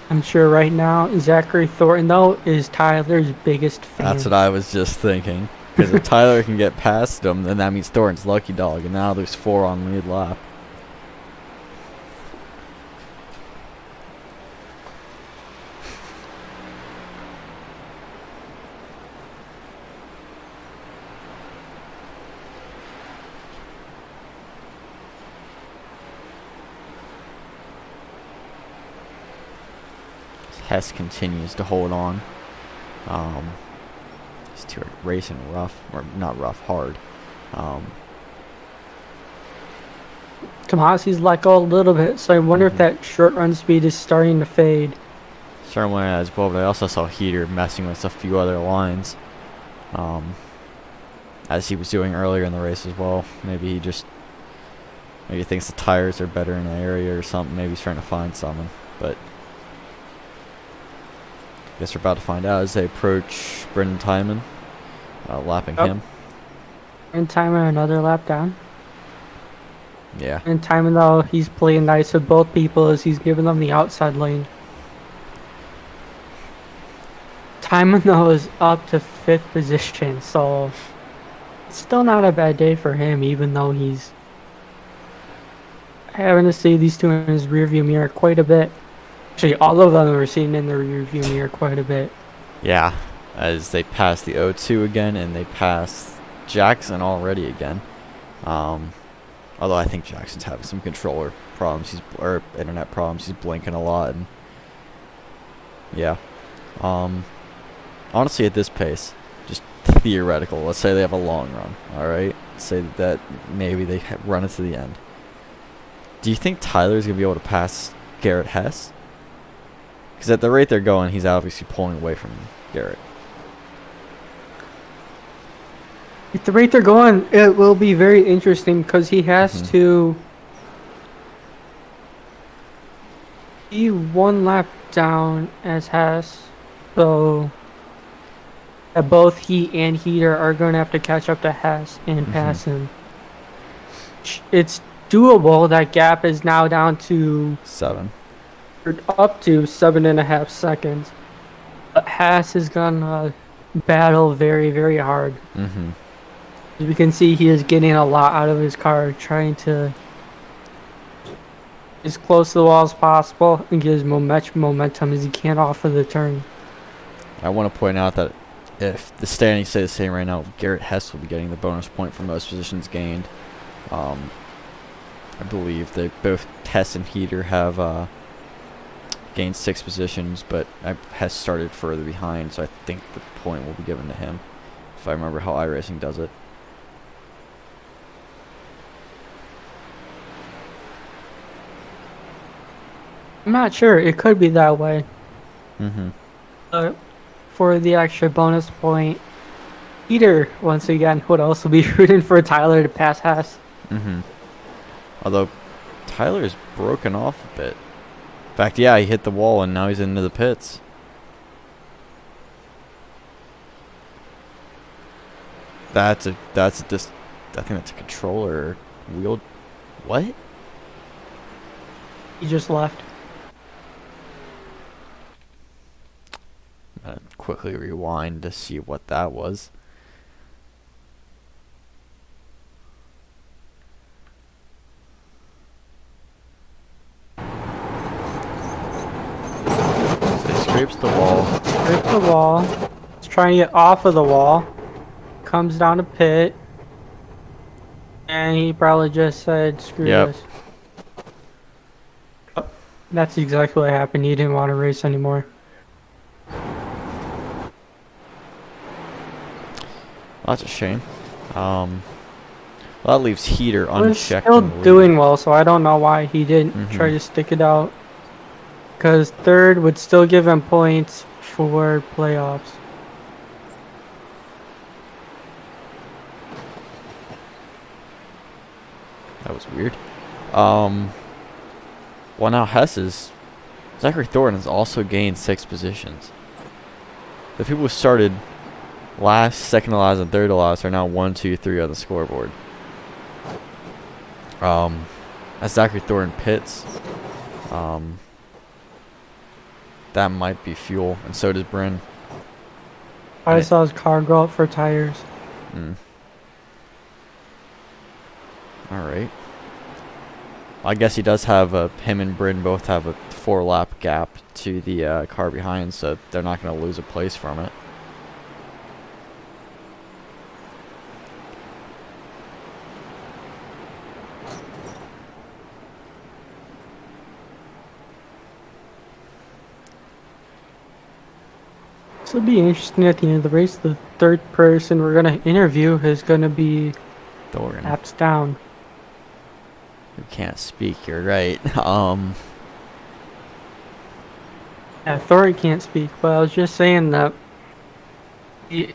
I'm sure right now, Zachary Thornton, though, is Tyler's biggest fan. That's what I was just thinking. Because if Tyler can get past him, then that means Thornton's lucky dog, and now there's 4 on lead lap. Hess continues to hold on. These two are racing rough, or not rough, hard. Tomasi's let go a little bit, so I wonder if that short run speed is starting to fade. Certainly as well, but I also saw Heater messing with a few other lines, as he was doing earlier in the race as well. Maybe he thinks the tires are better in the area or something. Maybe he's trying to find something, but I guess we're about to find out as they approach Brendan Timon, lapping him. And Timon another lap down. Yeah. And Timon, though, he's playing nice with both people as he's giving them the outside lane. Timon, though, is up to 5th position, so it's still not a bad day for him, even though he's having to see these two in his rearview mirror quite a bit. Actually, all of them are seen in the rearview mirror quite a bit. Yeah, as they pass the O2 again, and they pass Jackson already again. Although I think Jackson's having some controller problems, or internet problems. He's blinking a lot, and yeah. Honestly, at this pace, just theoretical. Let's say they have a long run. All right, say that maybe they run it to the end. Do you think Tyler's gonna be able to pass Garrett Hess? Because at the rate they're going, he's obviously pulling away from Garrett. At the rate they're going, it will be very interesting because he has to be one lap down as Hess. So both he and Heater are going to have to catch up to Hess and pass him. It's doable. That gap is now down to 7. or up to 7.5 seconds. But Hess is gonna battle very, very hard. As we can see, he is getting a lot out of his car, trying to as close to the wall as possible and get as much momentum as he can off of the turn. I want to point out that if the standings stay the same right now, Garrett Hess will be getting the bonus point for most positions gained. I believe that both Hess and Heater have gained 6 positions, but Hess started further behind, so I think the point will be given to him, if I remember how iRacing does it. I'm not sure. It could be that way. But for the extra bonus point, Peter, once again, would also be rooting for Tyler to pass Hess. Although, Tyler's broken off a bit. In fact, yeah, he hit the wall and now he's into the pits. I think that's a controller wheel. What? He just left. I'm gonna quickly rewind to see what that was. So he scrapes the wall. Scrape the wall. He's trying to get off of the wall. Comes down to pit. And he probably just said, screw this. That's exactly what happened. He didn't want to race anymore. That's a shame. Well, that leaves Heater unchecked. We're still doing well, so I don't know why he didn't try to stick it out. Because third would still give him points for playoffs. That was weird. Well, now Zachary Thornton has also gained 6 positions. The people who started last, second to last, and third to last are now 1, 2, 3 on the scoreboard. As Zachary Thornton pits, that might be fuel, and so does Bryn. I saw his car go up for tires. Alright. I guess he does have him and Bryn both have a 4-lap gap to the car behind, so they're not going to lose a place from it. This will be interesting at the end of the race. The third person we're going to interview is going to be Thornton. laps down. You can't speak, you're right. Yeah, Thornton can't speak, but I was just saying that the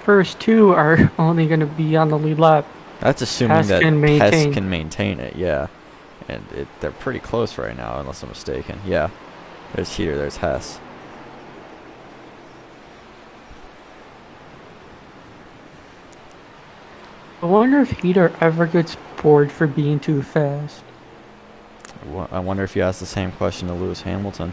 first 2 are only going to be on the lead lap. That's assuming Hess that can Hess maintain. can maintain it, yeah. And they're pretty close right now, unless I'm mistaken. Yeah. There's Heater, there's Hess. I wonder if Heater ever gets bored for being too fast. I wonder if you asked the same question to Lewis Hamilton.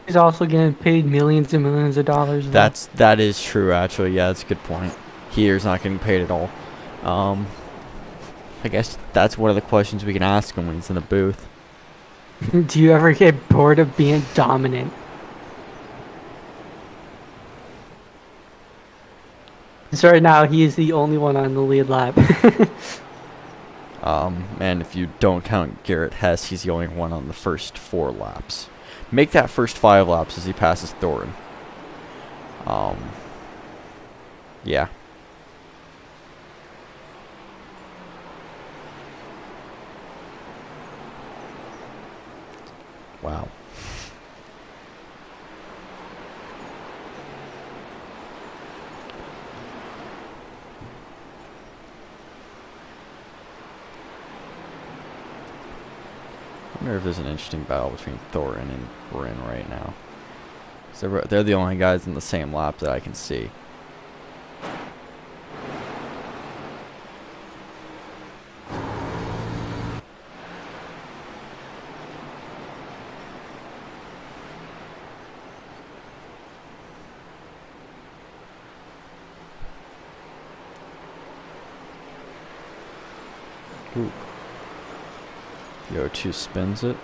He's also getting paid millions and millions of dollars. That is true, actually. Yeah, that's a good point. Heater's not getting paid at all. I guess that's one of the questions we can ask him when he's in the booth. Do you ever get bored of being dominant? So right now, he is the only one on the lead lap. And if you don't count Garrett Hess, he's the only one on the first 4 laps. Make that first 5 laps as he passes Thornton. Yeah. Wow. wonder if there's an interesting battle between Thornton and Bryn right now. So they're the only guys in the same lap that I can see. Ooh. The O2 spins it.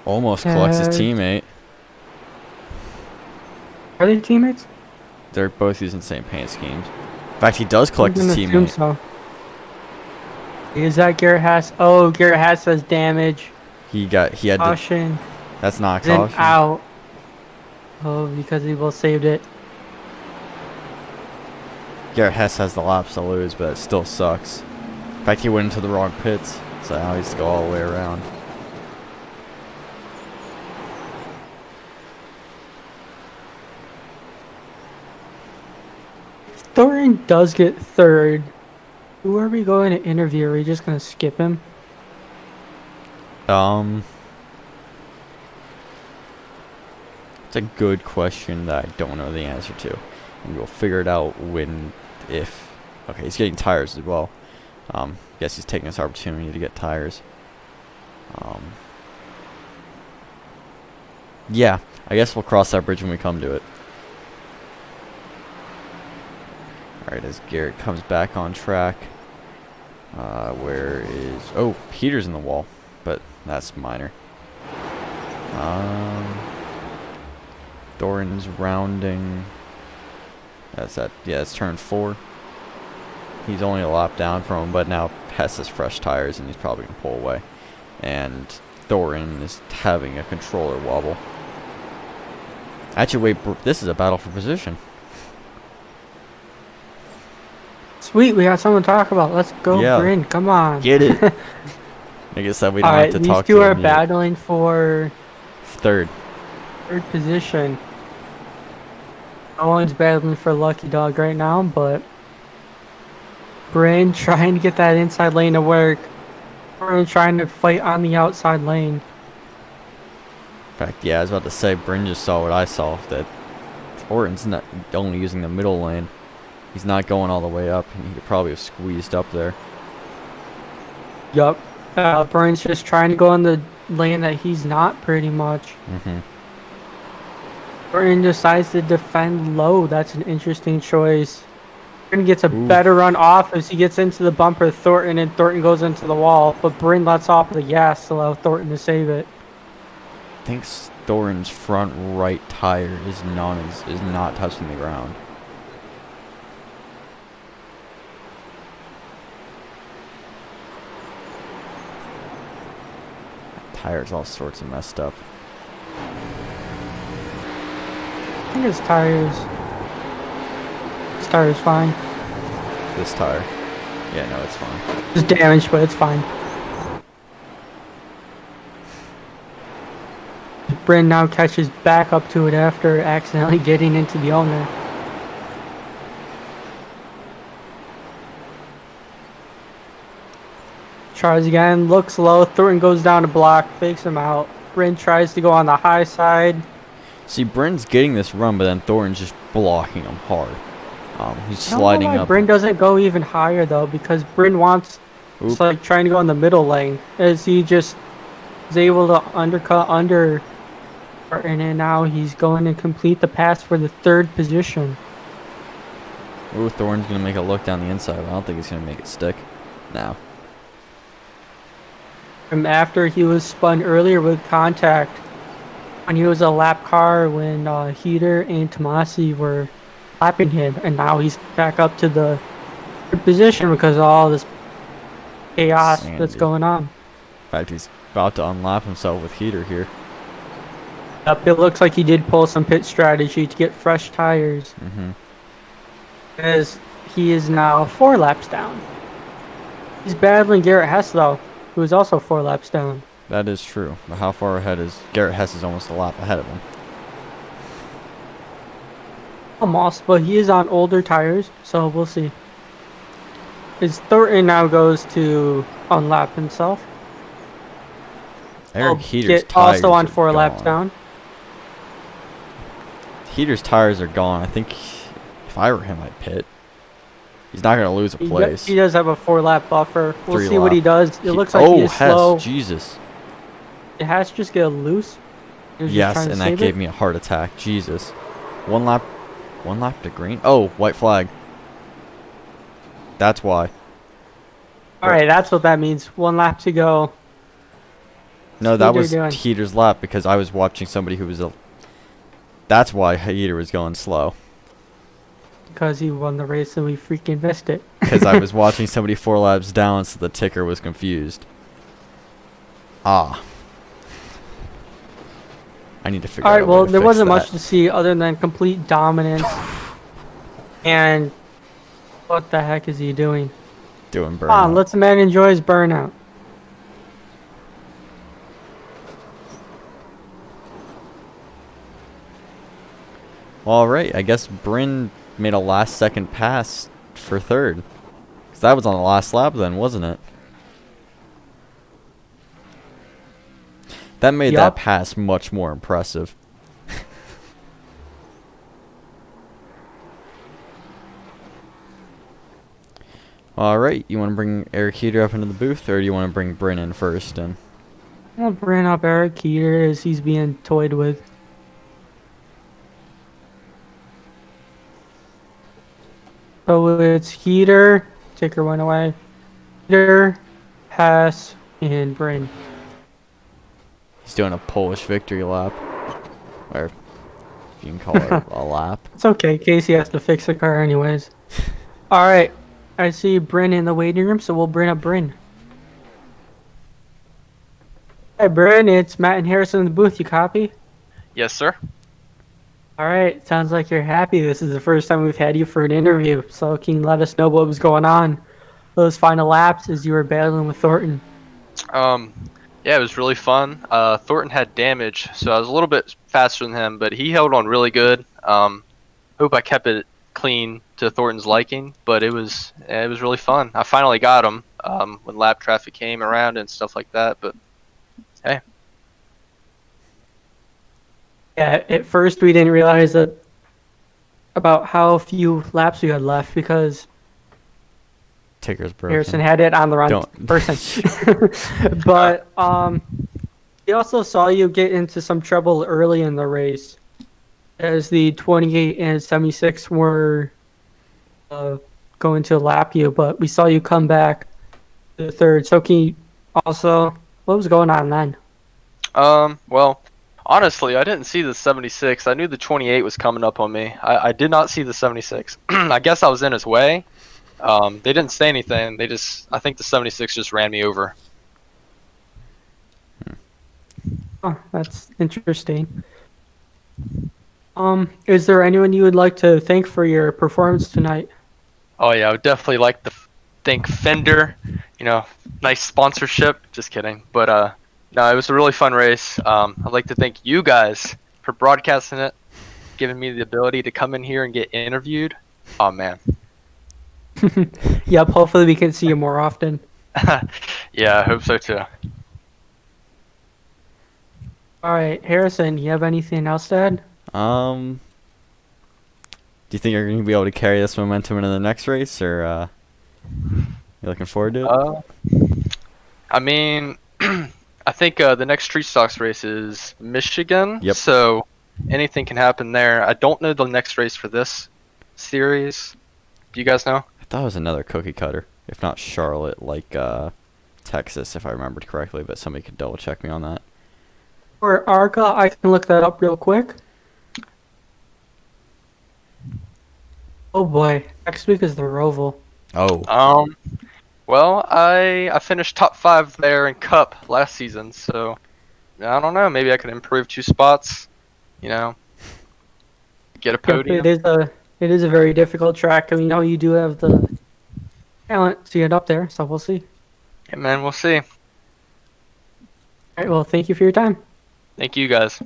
Almost collects his teammate. Are they teammates? They're both using the same paint schemes. In fact, he does collect his teammate. So. Is that Garrett Haas? Oh, Garrett Haas has damage. He had caution. That's not Then caution. out. Oh, because he both saved it. Garrett Hess has the laps to lose, but it still sucks. In fact, he went into the wrong pits, so now he has to go all the way around. Thornton does get third. Who are we going to interview? Are we just going to skip him? It's a good question that I don't know the answer to. And we'll figure it out if. Okay, he's getting tires as well. Guess he's taking this opportunity to get tires. Yeah, I guess we'll cross that bridge when we come to it. Alright, as Garrett comes back on track. Where is... Oh, Peter's in the wall, but that's minor. Doran's rounding. That's that. Yeah, it's turn 4. He's only a lap down from him, but now Hess has fresh tires, and he's probably going to pull away. And Thorin is having a controller wobble. Actually, wait, this is a battle for position. Sweet, we got something to talk about. Let's go, Yeah. Bryn. Come on. Get it. I guess that we don't have to talk to these two are them yet. battling for Third position. Owen's battling for Lucky Dog right now, but Bryn trying to get that inside lane to work. Bryn trying to fight on the outside lane. In fact, yeah, I was about to say, Bryn just saw what I saw, that Thornton's not only using the middle lane. He's not going all the way up, and he could probably have squeezed up there. Yup. Bryn's just trying to go in the lane that he's not, pretty much. Bryn decides to defend low. That's an interesting choice. Bryn gets a better run off as he gets into the bumper of Thornton, and Thornton goes into the wall, but Bryn lets off the gas to allow Thornton to save it. I think Thornton's front right tire is not touching the ground. Tire's all sorts of messed up. I think his tire's fine. This tire. Yeah, no, it's fine. It's damaged, but it's fine. Bryn now catches back up to it after accidentally getting into the owner. Tries again, looks low, Thornton goes down to block, fakes him out. Bryn tries to go on the high side. See, Bryn's getting this run, but then Thornton's just blocking him hard. He's I don't know sliding why up. Bryn doesn't go even higher though, because Bryn wants, it's like trying to go in the middle lane, as he just is able to undercut under Thornton, and now he's going to complete the pass for the 3rd position. Ooh, Thornton's going to make a look down the inside, but I don't think he's going to make it stick. No. From after he was spun earlier with contact, when he was a lap car, when Heater and Tomasi were lapping him, and now he's back up to the 3rd position because of all this chaos that's going on. In fact, he's about to unlap himself with Heater here. Yep, it looks like he did pull some pit strategy to get fresh tires. As he is now 4 laps down. He's battling Garrett Hess though, who is also 4 laps down. That is true. But how far ahead is... Garrett Hess is almost a lap ahead of him. Almost, but he is on older tires, so we'll see. As Thornton now goes to unlap himself. Eric Heater's get tires also on are 4 laps gone. down. Heater's tires are gone. I think if I were him, I'd pit. He's not going to lose a place. He does have a 4-lap buffer. We'll 3 see what he lap. does. It looks like he is Hess, slow. Jesus. Did Hess just get loose? He was just Yes, trying to and that save gave it? me a heart attack. Jesus. 1 lap to green. Oh, white flag. That's why. All right, that's what that means. 1 lap to go. No, that Heater was doing? Heater's lap because I was watching somebody who was a. That's why Heater was going slow. Because he won the race and we freaking missed it. Because I was watching somebody 4 laps down, so the ticker was confused. Ah. I need to figure All out right, a way well, to there fix wasn't that. much to see other than complete dominance. And what the heck is he doing? Doing burnout. Come on, let the man enjoy his burnout. All right, I guess Bryn made a last-second pass for third. Because that was on the last lap then, wasn't it? That made that Yup. pass much more impressive. All right, you want to bring Eric Heater up into the booth, or do you want to bring Bryn in first? And I'll bring up Eric Heater as he's being toyed with. So it's Heater, ticker went away. Heater, Hess, and Bryn. he's doing a Polish victory lap, or if you can call it a lap. It's okay, Casey has to fix the car anyways. Alright, I see Bryn in the waiting room, so we'll bring up Bryn. Hey Bryn, it's Matt and Harrison in the booth, you copy? Yes, sir. Alright, sounds like you're happy. This is the first time we've had you for an interview, so can you let us know what was going on those final laps as you were battling with Thornton? Yeah, it was really fun. Thornton had damage, so I was a little bit faster than him, but he held on really good. Hope I kept it clean to Thornton's liking, but it was really fun. I finally got him when lap traffic came around and stuff like that. But hey, Yeah, at first we didn't realize that about how few laps we had left because Ticker's broken. Harrison had it on the wrong Don't. person. But we also saw you get into some trouble early in the race as the 28 and 76 were going to lap you, but we saw you come back to the third. So can you also, what was going on then? well, honestly, I didn't see the 76. I knew the 28 was coming up on me. I did not see the 76. I guess I was in his way. They didn't say anything. I think the 76 just ran me over. Oh, that's interesting. Is there anyone you would like to thank for your performance tonight? Oh yeah, I would definitely like to thank Fender. Nice sponsorship. Just kidding. But no, it was a really fun race. I'd like to thank you guys for broadcasting it, giving me the ability to come in here and get interviewed. Oh man. Yep, hopefully we can see you more often. Yeah, I hope so too. All right, Harrison, you have anything else to add? Do you think you're going to be able to carry this momentum into the next race, or you looking forward to it? I mean, I think the next Street Stocks race is Michigan. Yep. So anything can happen there. I don't know the next race for this series. Do you guys know? I thought it was another cookie cutter, if not Charlotte, like Texas, if I remembered correctly, but somebody could double check me on that. For Arca, I can look that up real quick. Oh boy, next week is the Roval. Oh. Well, I finished top 5 there in Cup last season, so I don't know. Maybe I could improve 2 spots. Get a Yep, podium. it is a very difficult track, and we know you do have the talent to get up there, so we'll see. Yeah, man, we'll see. All right, well, thank you for your time. Thank you guys.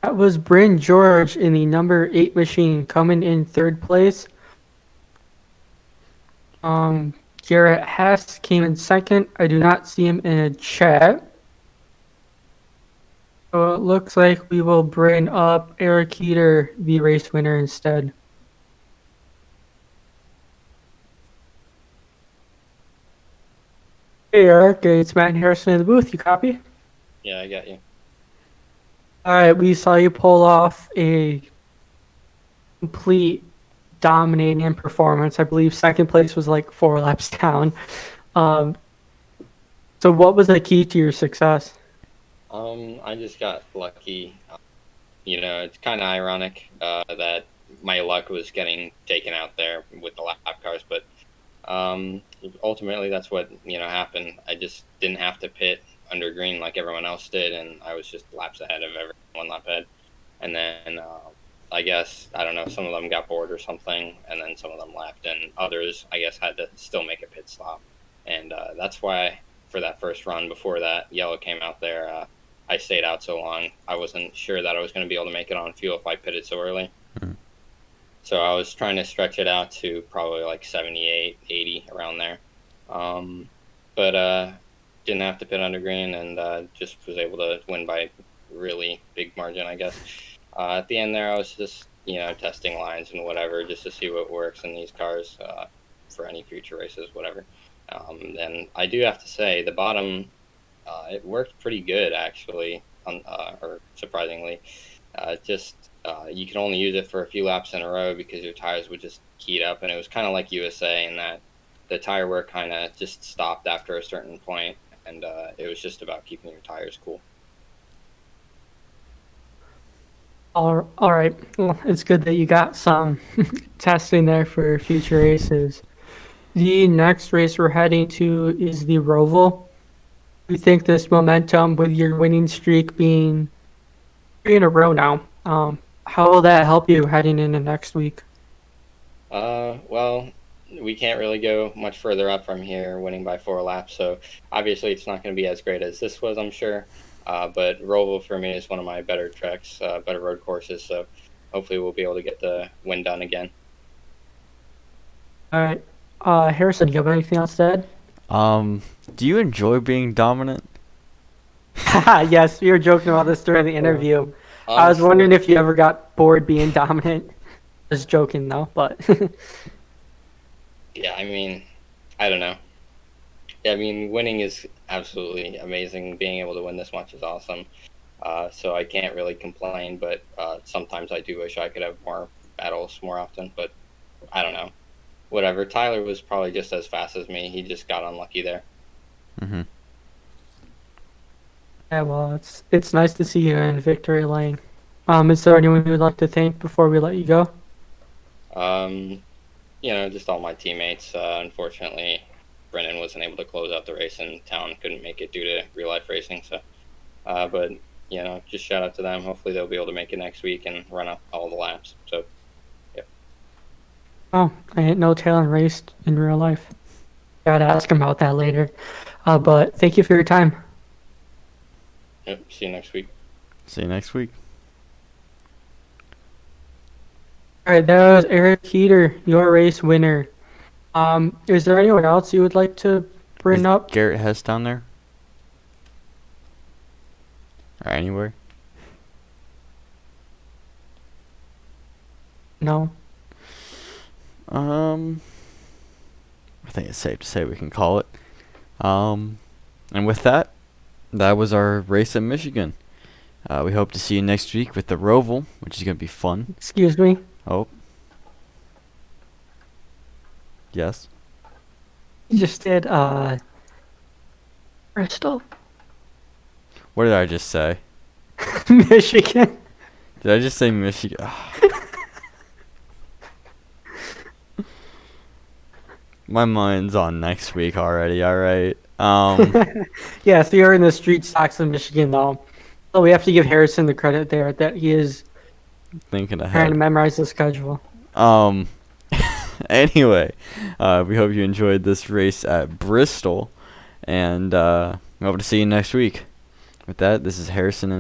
That was Bryn George in the number 8 machine coming in third place. Garrett Hess came in second. I do not see him in a chat. So it looks like we will bring up Eric Heater, the race winner, instead. Hey Eric, it's Matt and Harrison in the booth. You copy? Yeah, I got you. All right, we saw you pull off a complete dominating performance. I believe second place was like 4 laps down. Um, so what was the key to your success? I just got lucky. It's kind of ironic that my luck was getting taken out there with the lap cars, but ultimately that's what happened. I just didn't have to pit under green like everyone else did, and I was just laps ahead of everyone, 1 lap ahead. And then I guess, I don't know, some of them got bored or something, and then some of them left, and others, I guess, had to still make a pit stop. And that's why for that first run before that yellow came out there, I stayed out so long. I wasn't sure that I was going to be able to make it on fuel if I pitted so early. Mhm. So I was trying to stretch it out to probably like 78, 80, around there. But didn't have to pit under green, and just was able to win by really big margin, I guess. At the end there, I was just, testing lines and whatever, just to see what works in these cars for any future races, whatever. And I do have to say, the bottom, it worked pretty good, actually, or surprisingly. You can only use it for a few laps in a row because your tires would just heat up, and it was kind of like USA in that the tire wear kind of just stopped after a certain point, and it was just about keeping your tires cool. All right. Well, it's good that you got some testing there for future races. The next race we're heading to is the Roval. We think this momentum with your winning streak being 3 in a row now, how will that help you heading into next week? Well, we can't really go much further up from here, winning by 4 laps. So obviously, it's not going to be as great as this was, I'm sure. But Roval for me is one of my better tracks, better road courses. So hopefully, we'll be able to get the win done again. All right. Harrison, do you have anything else to add? Do you enjoy being dominant? Yes, we were joking about this during the interview. I was wondering if you ever got bored being dominant. Just joking, though, but. Yeah, I mean, I don't know. I mean, winning is absolutely amazing. Being able to win this much is awesome. So I can't really complain, but sometimes I do wish I could have more battles more often, but I don't know. Whatever. Tyler was probably just as fast as me. He just got unlucky there. Mm-hmm. Yeah, well, it's nice to see you in victory lane. Is there anyone you would like to thank before we let you go? Just all my teammates. Unfortunately, Brennan wasn't able to close out the race, and Town couldn't make it due to real life racing. So, but just shout out to them. Hopefully, they'll be able to make it next week and run up all the laps. So, yeah. Oh, I didn't know Talon raced in real life. Gotta ask him about that later. But thank you for your time. Yep. See you next week. See you next week. All right, that was Eric Heater, your race winner. Is there anyone else you would like to bring Is up? Garrett Hess down there? Or anywhere? No. I think it's safe to say we can call it. And with that, that was our race in Michigan. We hope to see you next week with the Roval, which is going to be fun. Excuse me? Oh. Yes. You just did, Bristol? What did I just say? Michigan. Did I just say Michigan? My mind's on next week already, alright? Yeah, so you're in the street stocks of Michigan, though. So we have to give Harrison the credit there that he is Thinking trying ahead. to memorize the schedule. Anyway, we hope you enjoyed this race at Bristol, and we hope to see you next week. With that, this is Harrison and